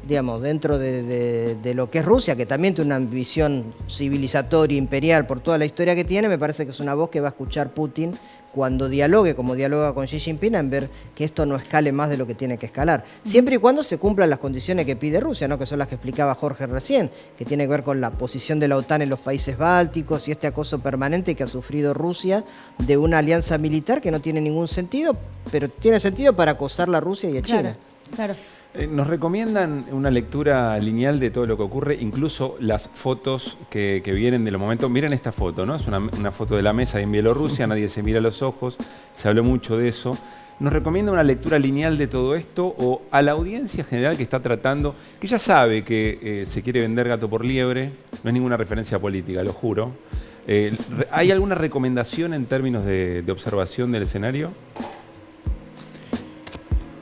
digamos, dentro de lo que es Rusia, que también tiene una ambición civilizatoria, imperial, por toda la historia que tiene, me parece que es una voz que va a escuchar Putin cuando dialogue, como dialoga con Xi Jinping, en ver que esto no escale más de lo que tiene que escalar. Siempre y cuando se cumplan las condiciones que pide Rusia, ¿no? Que son las que explicaba Jorge recién, que tiene que ver con la posición de la OTAN en los países bálticos y este acoso permanente que ha sufrido Rusia de una alianza militar que no tiene ningún sentido, pero tiene sentido para acosar a Rusia y a China. Claro. Nos recomiendan una lectura lineal de todo lo que ocurre, incluso las fotos que vienen de los momentos. Miren esta foto, ¿no? Es una foto de la mesa en Bielorrusia, nadie se mira a los ojos, se habló mucho de eso. ¿Nos recomienda una lectura lineal de todo esto o a la audiencia general que está tratando, que ya sabe que se quiere vender gato por liebre? No es ninguna referencia política, lo juro. ¿Hay alguna recomendación en términos de observación del escenario?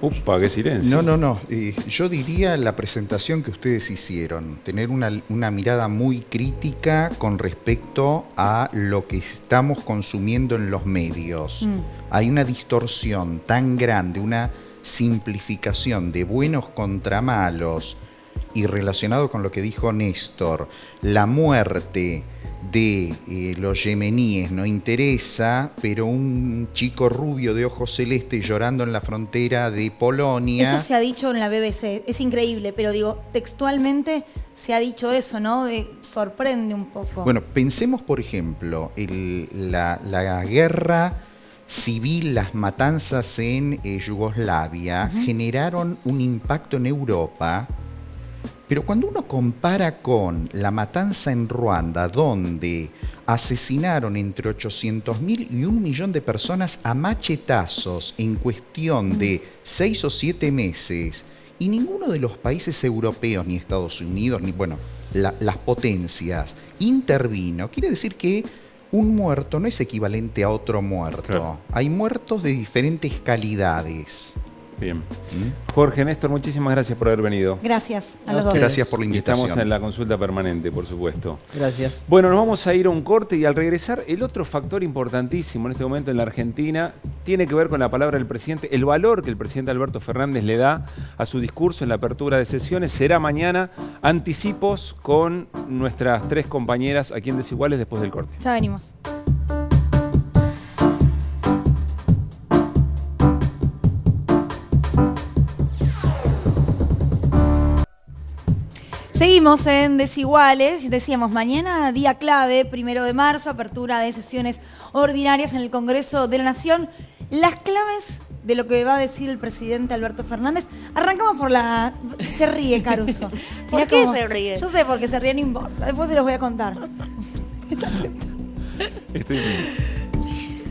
Upa, qué silencio. No. Yo diría la presentación que ustedes hicieron, tener una mirada muy crítica con respecto a lo que estamos consumiendo en los medios. Hay una distorsión tan grande, una simplificación de buenos contra malos, y relacionado con lo que dijo Néstor, la muerte de los yemeníes no interesa, pero un chico rubio de ojos celestes llorando en la frontera de Polonia... Eso se ha dicho en la BBC, es increíble, pero digo, textualmente se ha dicho eso, ¿no? Sorprende un poco. Bueno, pensemos, por ejemplo, la guerra civil, las matanzas en Yugoslavia generaron un impacto en Europa. Pero cuando uno compara con la matanza en Ruanda, donde asesinaron entre 800.000 y 1 millón de personas a machetazos en cuestión de 6 o 7 meses, y ninguno de los países europeos, ni Estados Unidos, ni las potencias, intervino, quiere decir que un muerto no es equivalente a otro muerto. Claro. Hay muertos de diferentes calidades. Bien. Jorge, Néstor, muchísimas gracias por haber venido. Gracias a los dos. Gracias por la invitación. Estamos en la consulta permanente, por supuesto. Gracias. Bueno, nos vamos a ir a un corte y al regresar, el otro factor importantísimo en este momento en la Argentina tiene que ver con la palabra del presidente. El valor que el presidente Alberto Fernández le da a su discurso en la apertura de sesiones será mañana. Anticipos con nuestras 3 compañeras aquí en Desiguales después del corte. Ya venimos. Seguimos en Desiguales, decíamos mañana día clave, 1 de marzo, apertura de sesiones ordinarias en el Congreso de la Nación. Las claves de lo que va a decir el presidente Alberto Fernández. Arrancamos por la... Se ríe Caruso. ¿Por qué se ríe? Yo sé porque se ríe, no importa, después se los voy a contar.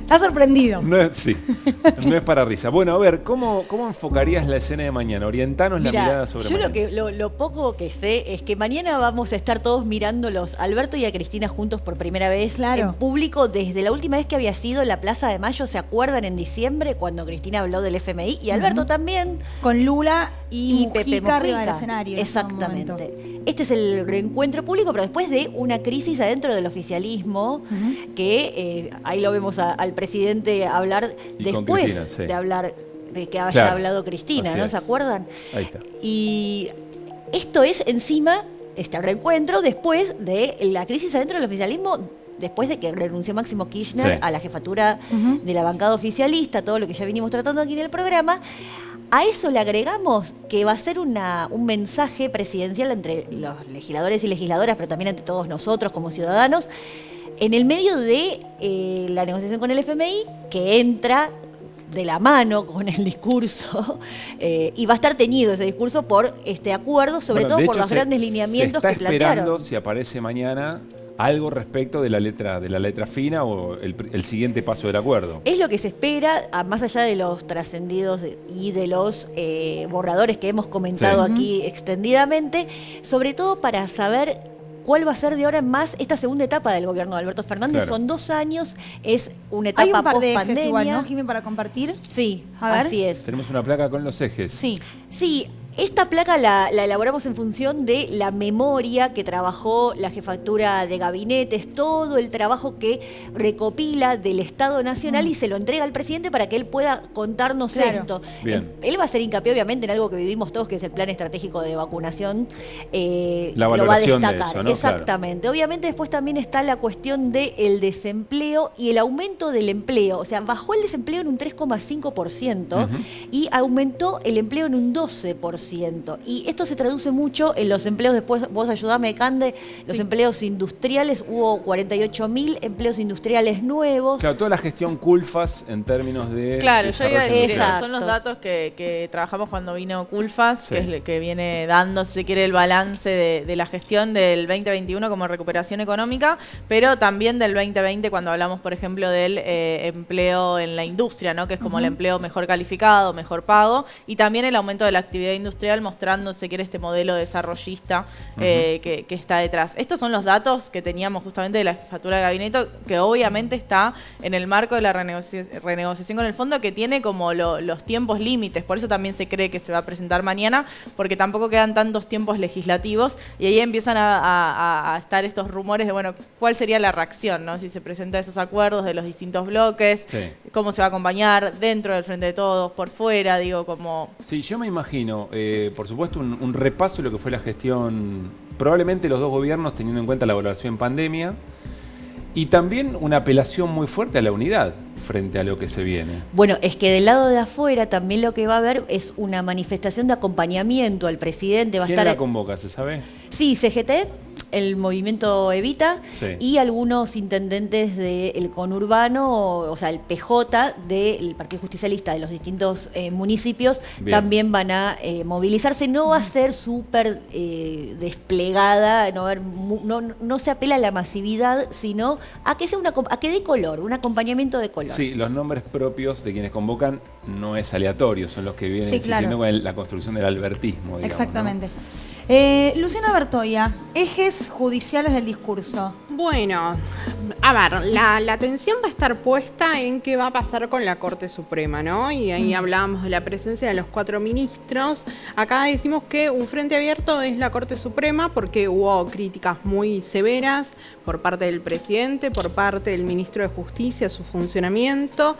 Está sorprendido. No es para risa. Bueno, a ver, ¿cómo enfocarías la escena de mañana? Orientanos la mirada sobre yo mañana. Lo poco que sé es que mañana vamos a estar todos mirándolos, Alberto y a Cristina juntos por primera vez en público desde la última vez que había sido en la Plaza de Mayo. ¿Se acuerdan? En diciembre, cuando Cristina habló del FMI y Alberto también. Con Lula y Pepe Mujica arriba del Mujica. escenario. Exactamente. Este es el reencuentro público, pero después de una crisis adentro del oficialismo, que ahí lo vemos al presidente hablar y después Cristina, sí. de hablar de que haya hablado Cristina, así ¿no? es. ¿Se acuerdan? Ahí está. Y esto es encima, este reencuentro después de la crisis adentro del oficialismo, después de que renunció Máximo Kirchner a la jefatura de la bancada oficialista, todo lo que ya vinimos tratando aquí en el programa. A eso le agregamos que va a ser un mensaje presidencial entre los legisladores y legisladoras, pero también entre todos nosotros como ciudadanos, en el medio de la negociación con el FMI, que entra de la mano con el discurso y va a estar teñido ese discurso por este acuerdo, sobre todo por los grandes lineamientos que plantearon. Se está esperando si aparece mañana algo respecto de la letra fina o el siguiente paso del acuerdo. Es lo que se espera, más allá de los trascendidos y de los borradores que hemos comentado aquí extendidamente, sobre todo para saber cuál va a ser de ahora en más esta segunda etapa del gobierno de Alberto Fernández. Claro. Son 2 años, es una etapa post-pandemia. Hay un par de ejes igual, ¿no, Jimé, para compartir? Sí, a ver. Así es. Tenemos una placa con los ejes. Sí. Sí, Esta placa la elaboramos en función de la memoria que trabajó la jefatura de gabinetes, todo el trabajo que recopila del Estado Nacional y se lo entrega al presidente para que él pueda contarnos esto. Bien. Él va a hacer hincapié obviamente en algo que vivimos todos, que es el plan estratégico de vacunación. La lo va a valoración de destacar. eso, ¿no? Exactamente. Claro. Obviamente después también está la cuestión del desempleo y el aumento del empleo. O sea, bajó el desempleo en un 3,5% y aumentó el empleo en un 12%. Y esto se traduce mucho en los empleos, después vos ayudame, Cande, los empleos industriales, hubo 48.000 empleos industriales nuevos. Claro, toda la gestión Culfas en términos de... Claro, yo iba a decir eso, Exacto. son los datos que trabajamos cuando vino Culfas, Sí. que es el que viene dando, si se quiere, el balance de la gestión del 2021 como recuperación económica, pero también del 2020 cuando hablamos, por ejemplo, del empleo en la industria, ¿no? Que es como el empleo mejor calificado, mejor pago, y también el aumento de la actividad industrial mostrando, si se quiere, este modelo desarrollista que está detrás. Estos son los datos que teníamos justamente de la jefatura de gabinete, que obviamente está en el marco de la renegociación con el fondo, que tiene como los tiempos límites. Por eso también se cree que se va a presentar mañana, porque tampoco quedan tantos tiempos legislativos y ahí empiezan a estar estos rumores de, bueno, cuál sería la reacción, ¿no? Si se presentan esos acuerdos de los distintos bloques, cómo se va a acompañar dentro del Frente de Todos, por fuera, digo, como... Sí, yo me imagino, por supuesto, un repaso de lo que fue la gestión, probablemente los dos gobiernos teniendo en cuenta la evaluación en pandemia, y también una apelación muy fuerte a la unidad frente a lo que se viene. Bueno, es que del lado de afuera también lo que va a haber es una manifestación de acompañamiento al presidente. ¿Quién la convoca, se sabe? Sí, CGT, el movimiento Evita, Sí. y algunos intendentes del conurbano, o sea, el PJ del Partido Justicialista de los distintos municipios, Bien. también van a movilizarse. No va a ser súper desplegada, no se apela a la masividad, sino a que sea a que dé color, un acompañamiento de color. Sí, los nombres propios de quienes convocan no es aleatorio, son los que vienen Sí, claro. insistiendo con la construcción del albertismo, digamos, Exactamente. Luciana Bertoia, ejes judiciales del discurso. Bueno, a ver, la atención va a estar puesta en qué va a pasar con la Corte Suprema, ¿no? Y ahí hablábamos de la presencia de los 4 ministros. Acá decimos que un frente abierto es la Corte Suprema porque hubo críticas muy severas por parte del presidente, por parte del ministro de Justicia, su funcionamiento.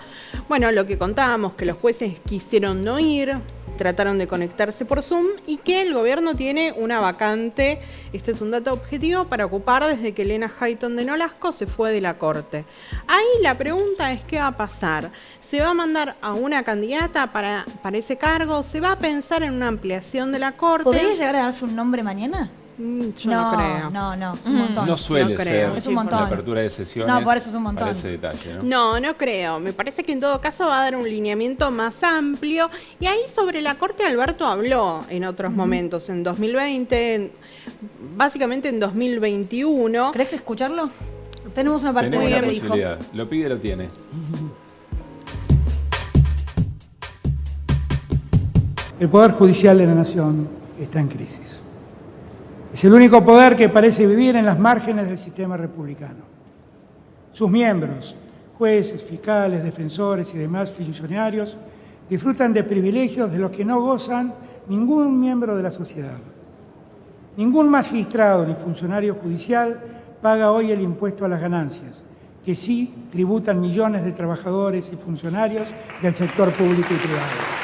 Bueno, lo que contábamos, que los jueces quisieron no ir, trataron de conectarse por Zoom y que el gobierno tiene una vacante, este es un dato objetivo, para ocupar desde que Elena Hayton de Nolasco se fue de la Corte. Ahí la pregunta es qué va a pasar. ¿Se va a mandar a una candidata para ese cargo? ¿Se va a pensar en una ampliación de la Corte? ¿Podría llegar a darse un nombre mañana? Yo no creo. No, es un montón. No suele No creo. ser Es un montón. la apertura de sesiones. No, por eso es un montón. Para ese detalle, ¿no? No creo. Me parece que en todo caso va a dar un lineamiento más amplio. Y ahí sobre la Corte Alberto habló en otros momentos, en 2020, básicamente en 2021. ¿Querés escucharlo? Tenemos una parte Tenemos de la lo que dijo. posibilidad. Lo pide, lo tiene. El Poder Judicial de la Nación está en crisis. Es el único poder que parece vivir en las márgenes del sistema republicano. Sus miembros, jueces, fiscales, defensores y demás funcionarios, disfrutan de privilegios de los que no gozan ningún miembro de la sociedad. Ningún magistrado ni funcionario judicial paga hoy el impuesto a las ganancias, que sí tributan millones de trabajadores y funcionarios del sector público y privado.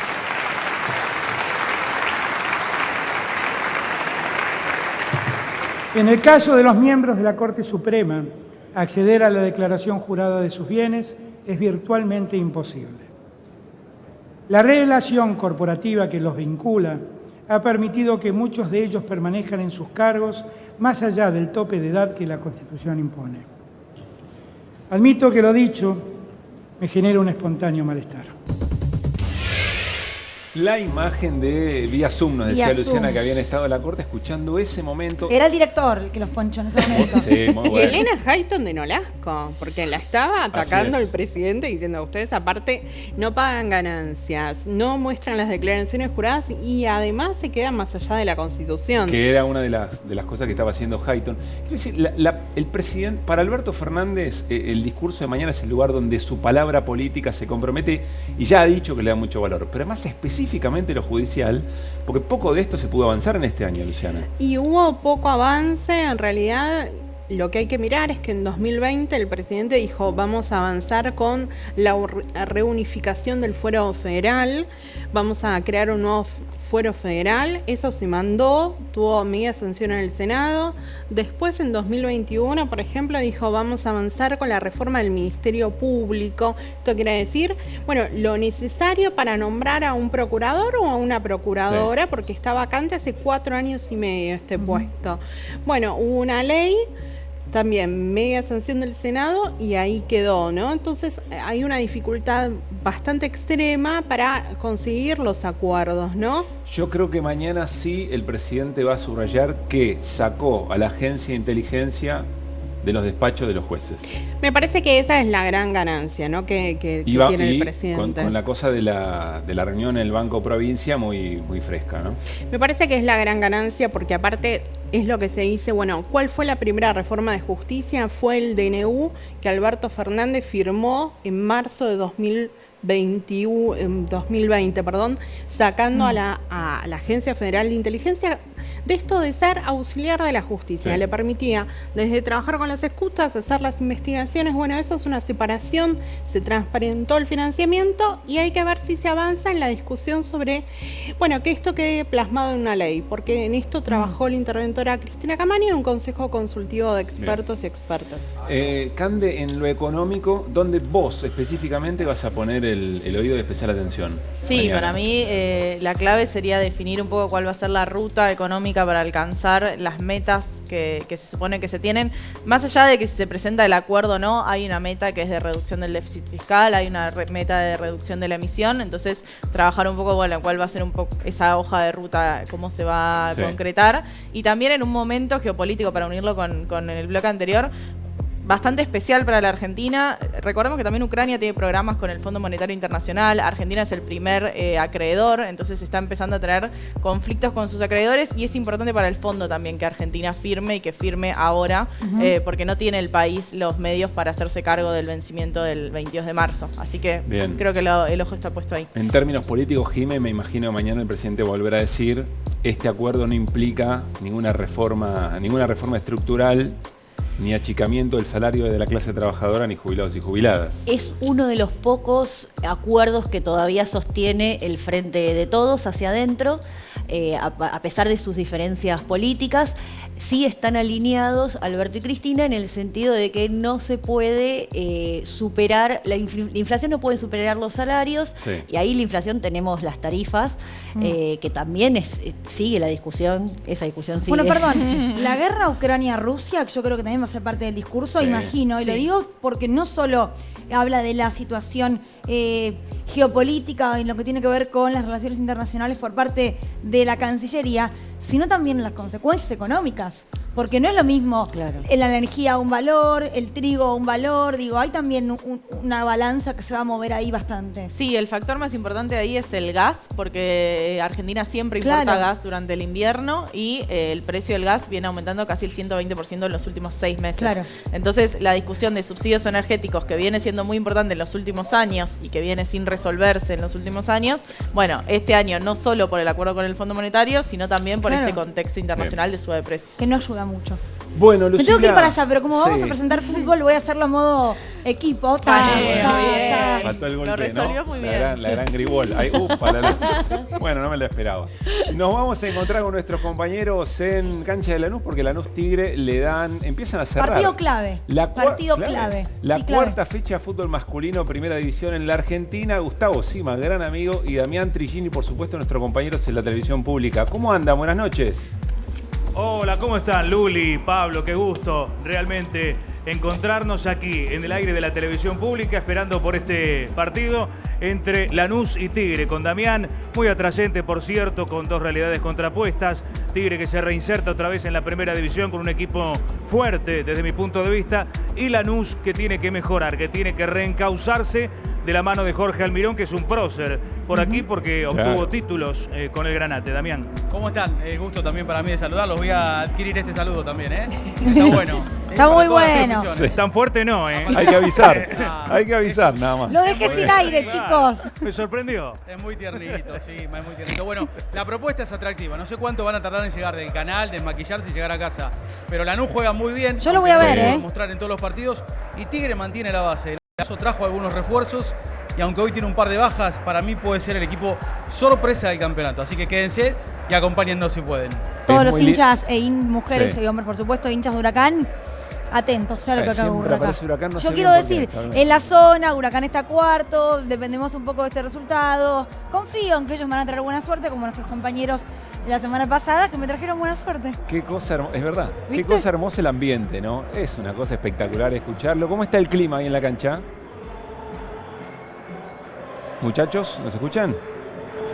En el caso de los miembros de la Corte Suprema, acceder a la declaración jurada de sus bienes es virtualmente imposible. La relación corporativa que los vincula ha permitido que muchos de ellos permanezcan en sus cargos más allá del tope de edad que la Constitución impone. Admito que lo dicho me genera un espontáneo malestar. La imagen de vía Zoom, nos decía Vía Luciana Zoom. que habían estado en la Corte escuchando ese momento. Era el director el que los ponchó en ese momento. Sí, muy Y bueno. Elena Hayton de Nolasco, porque la estaba atacando es. el presidente diciendo, ustedes aparte no pagan ganancias, no muestran las declaraciones juradas y además se quedan más allá de la Constitución. Que era una de las cosas que estaba haciendo Hayton. Quiero decir, el presidente, para Alberto Fernández, el discurso de mañana es el lugar donde su palabra política se compromete y ya ha dicho que le da mucho valor. Pero más específicamente específicamente lo judicial, porque poco de esto se pudo avanzar en este año, Luciana. Y hubo poco avance, en realidad. Lo que hay que mirar es que en 2020 el presidente dijo vamos a avanzar con la reunificación del fuero federal, vamos a crear un nuevo fuero federal, eso se mandó, tuvo media sanción en el Senado. Después en 2021, por ejemplo, dijo vamos a avanzar con la reforma del Ministerio Público. Esto quiere decir, bueno, lo necesario para nombrar a un procurador o a una procuradora, porque está vacante hace 4 años y medio este puesto. Bueno, hubo una ley, también media sanción del Senado y ahí quedó, ¿no? Entonces hay una dificultad bastante extrema para conseguir los acuerdos, ¿no? Yo creo que mañana sí el presidente va a subrayar que sacó a la agencia de inteligencia de los despachos de los jueces. Me parece que esa es la gran ganancia, ¿no? que tiene el presidente. Con la cosa de la reunión en el Banco Provincia muy fresca, ¿no? Me parece que es la gran ganancia porque aparte es lo que se dice, bueno, ¿cuál fue la primera reforma de justicia? Fue el DNU que Alberto Fernández firmó en marzo de 2020, sacando a la Agencia Federal de Inteligencia de esto de ser auxiliar de la justicia. Sí. Le permitía desde trabajar con las escuchas, hacer las investigaciones. Bueno, eso es una separación, se transparentó el financiamiento y hay que ver si se avanza en la discusión sobre, bueno, que esto quede plasmado en una ley, porque en esto trabajó la interventora Cristina Camaño en un consejo consultivo de expertos y expertas. Cande, en lo económico, ¿dónde vos específicamente vas a poner el oído de especial atención? Sí, mañana? Para mí la clave sería definir un poco cuál va a ser la ruta económica para alcanzar las metas que se supone que se tienen. Más allá de que si se presenta el acuerdo o no, hay una meta que es de reducción del déficit fiscal, hay una meta de reducción de la emisión, entonces trabajar un poco, bueno, cuál va a ser un poco esa hoja de ruta, cómo se va a concretar, y también en un momento geopolítico, para unirlo con el bloque anterior, bastante especial para la Argentina. Recordemos que también Ucrania tiene programas con el Fondo Monetario Internacional. Argentina es el primer acreedor, entonces está empezando a tener conflictos con sus acreedores y es importante para el fondo también que Argentina firme y que firme ahora, porque no tiene el país los medios para hacerse cargo del vencimiento del 22 de marzo. Así que creo que el ojo está puesto ahí. En términos políticos, Jimé, me imagino mañana el presidente volverá a decir este acuerdo no implica ninguna reforma estructural, ni achicamiento del salario de la clase trabajadora, ni jubilados y jubiladas. Es uno de los pocos acuerdos que todavía sostiene el Frente de Todos hacia adentro, a pesar de sus diferencias políticas. Sí están alineados Alberto y Cristina en el sentido de que no se puede superar, la inflación no puede superar los salarios, y ahí la inflación tenemos las tarifas, que también sigue la discusión, esa discusión sigue. Bueno, perdón, la guerra Ucrania-Rusia, que yo creo que también va a ser parte del discurso, imagino, y lo digo porque no solo habla de la situación geopolítica y lo que tiene que ver con las relaciones internacionales por parte de la Cancillería, sino también las consecuencias económicas. Porque no es lo mismo la energía un valor, el trigo un valor, digo, hay también una balanza que se va a mover ahí bastante. Sí, el factor más importante ahí es el gas, porque Argentina siempre importa gas durante el invierno y el precio del gas viene aumentando casi el 120% en los últimos 6 meses. Claro. Entonces, la discusión de subsidios energéticos, que viene siendo muy importante en los últimos años y que viene sin resolverse en los últimos años, bueno, este año no solo por el acuerdo con el Fondo Monetario, sino también por este contexto internacional de suba de precios. Que no ayuda mucho. Bueno, Lucila, me tengo que ir para allá, pero como vamos a presentar fútbol, voy a hacerlo a modo equipo. Faltó el golpe, lo resolvió muy bien. La gran Gribol. Bueno, no me la esperaba. Nos vamos a encontrar con nuestros compañeros en cancha de Lanús, porque Lanús Tigre empiezan a cerrar. Partido clave. Partido clave. La cuarta fecha de fútbol masculino, primera división en la Argentina. Gustavo Sima, gran amigo, y Damián Trigini, por supuesto, nuestros compañeros en la televisión pública. ¿Cómo andan? Buenas noches. Hola, ¿cómo están? Luli, Pablo, qué gusto realmente encontrarnos aquí en el aire de la televisión pública, esperando por este partido entre Lanús y Tigre, con Damián muy atrayente, por cierto, con dos realidades contrapuestas. Tigre que se reinserta otra vez en la primera división con un equipo fuerte desde mi punto de vista, y Lanús que tiene que mejorar, que tiene que reencauzarse de la mano de Jorge Almirón, que es un prócer por aquí porque obtuvo títulos con el Granate. Damián. ¿Cómo están? Gusto también para mí de saludarlos. Voy a adquirir este saludo también, ¿eh? Está bueno. Está muy bueno. Tan fuerte no, ¿eh? Hay que avisar. Hay que avisar, nada más. Lo dejé sin aire, chicos. Me sorprendió. Es muy tiernito, sí, es muy tiernito. Bueno, la propuesta es atractiva. No sé cuánto van a tardar en llegar del canal, desmaquillarse y llegar a casa. Pero Lanús juega muy bien. Yo lo voy a ver, Lo mostrar en todos los partidos. Y Tigre mantiene la base. El caso trajo algunos refuerzos. Y aunque hoy tiene un par de bajas, para mí puede ser el equipo sorpresa del campeonato. Así que quédense y acompáñennos si pueden. Todos los hinchas mujeres Sí. y hombres, por supuesto, hinchas de Huracán, atentos a lo que acaba de Siempre ocurrir acá. aparece Huracán, no sé Yo bien quiero por qué, decir, está bien. en la zona, Huracán está cuarto, dependemos un poco de este resultado. Confío en que ellos van a traer buena suerte, como nuestros compañeros de la semana pasada, que me trajeron buena suerte. Qué cosa hermosa, es verdad. ¿Viste? Qué cosa hermosa el ambiente, ¿no? Es una cosa espectacular escucharlo. ¿Cómo está el clima ahí en la cancha? Muchachos, ¿nos escuchan?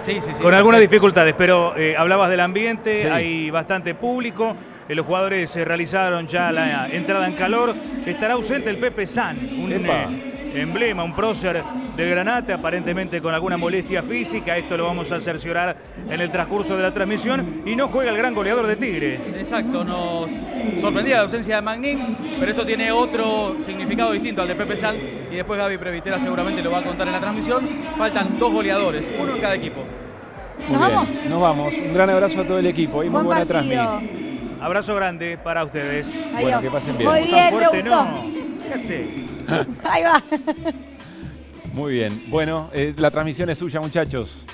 Sí. Con algunas dificultades, pero hablabas del ambiente, Sí. hay bastante público. Los jugadores realizaron ya la entrada en calor. Estará ausente el Pepe San, un Epa. emblema, un prócer del Granate, aparentemente con alguna molestia física. Esto lo vamos a cerciorar en el transcurso de la transmisión. Y no juega el gran goleador de Tigre. Exacto, nos sorprendía la ausencia de Magnín, pero esto tiene otro significado distinto al de Pepe Sal. Y después Gaby Previtera seguramente lo va a contar en la transmisión. Faltan 2 goleadores, uno en cada equipo. Muy ¿Nos bien, vamos? Nos vamos. Un gran abrazo a todo el equipo y muy Buen buena partido. transmisión. Abrazo grande para ustedes. Adiós. que pasen bien. Muy Tan bien, me fuerte gustó. no. ¿Qué hace? Ahí va. Muy bien. Bueno, la transmisión es suya, muchachos.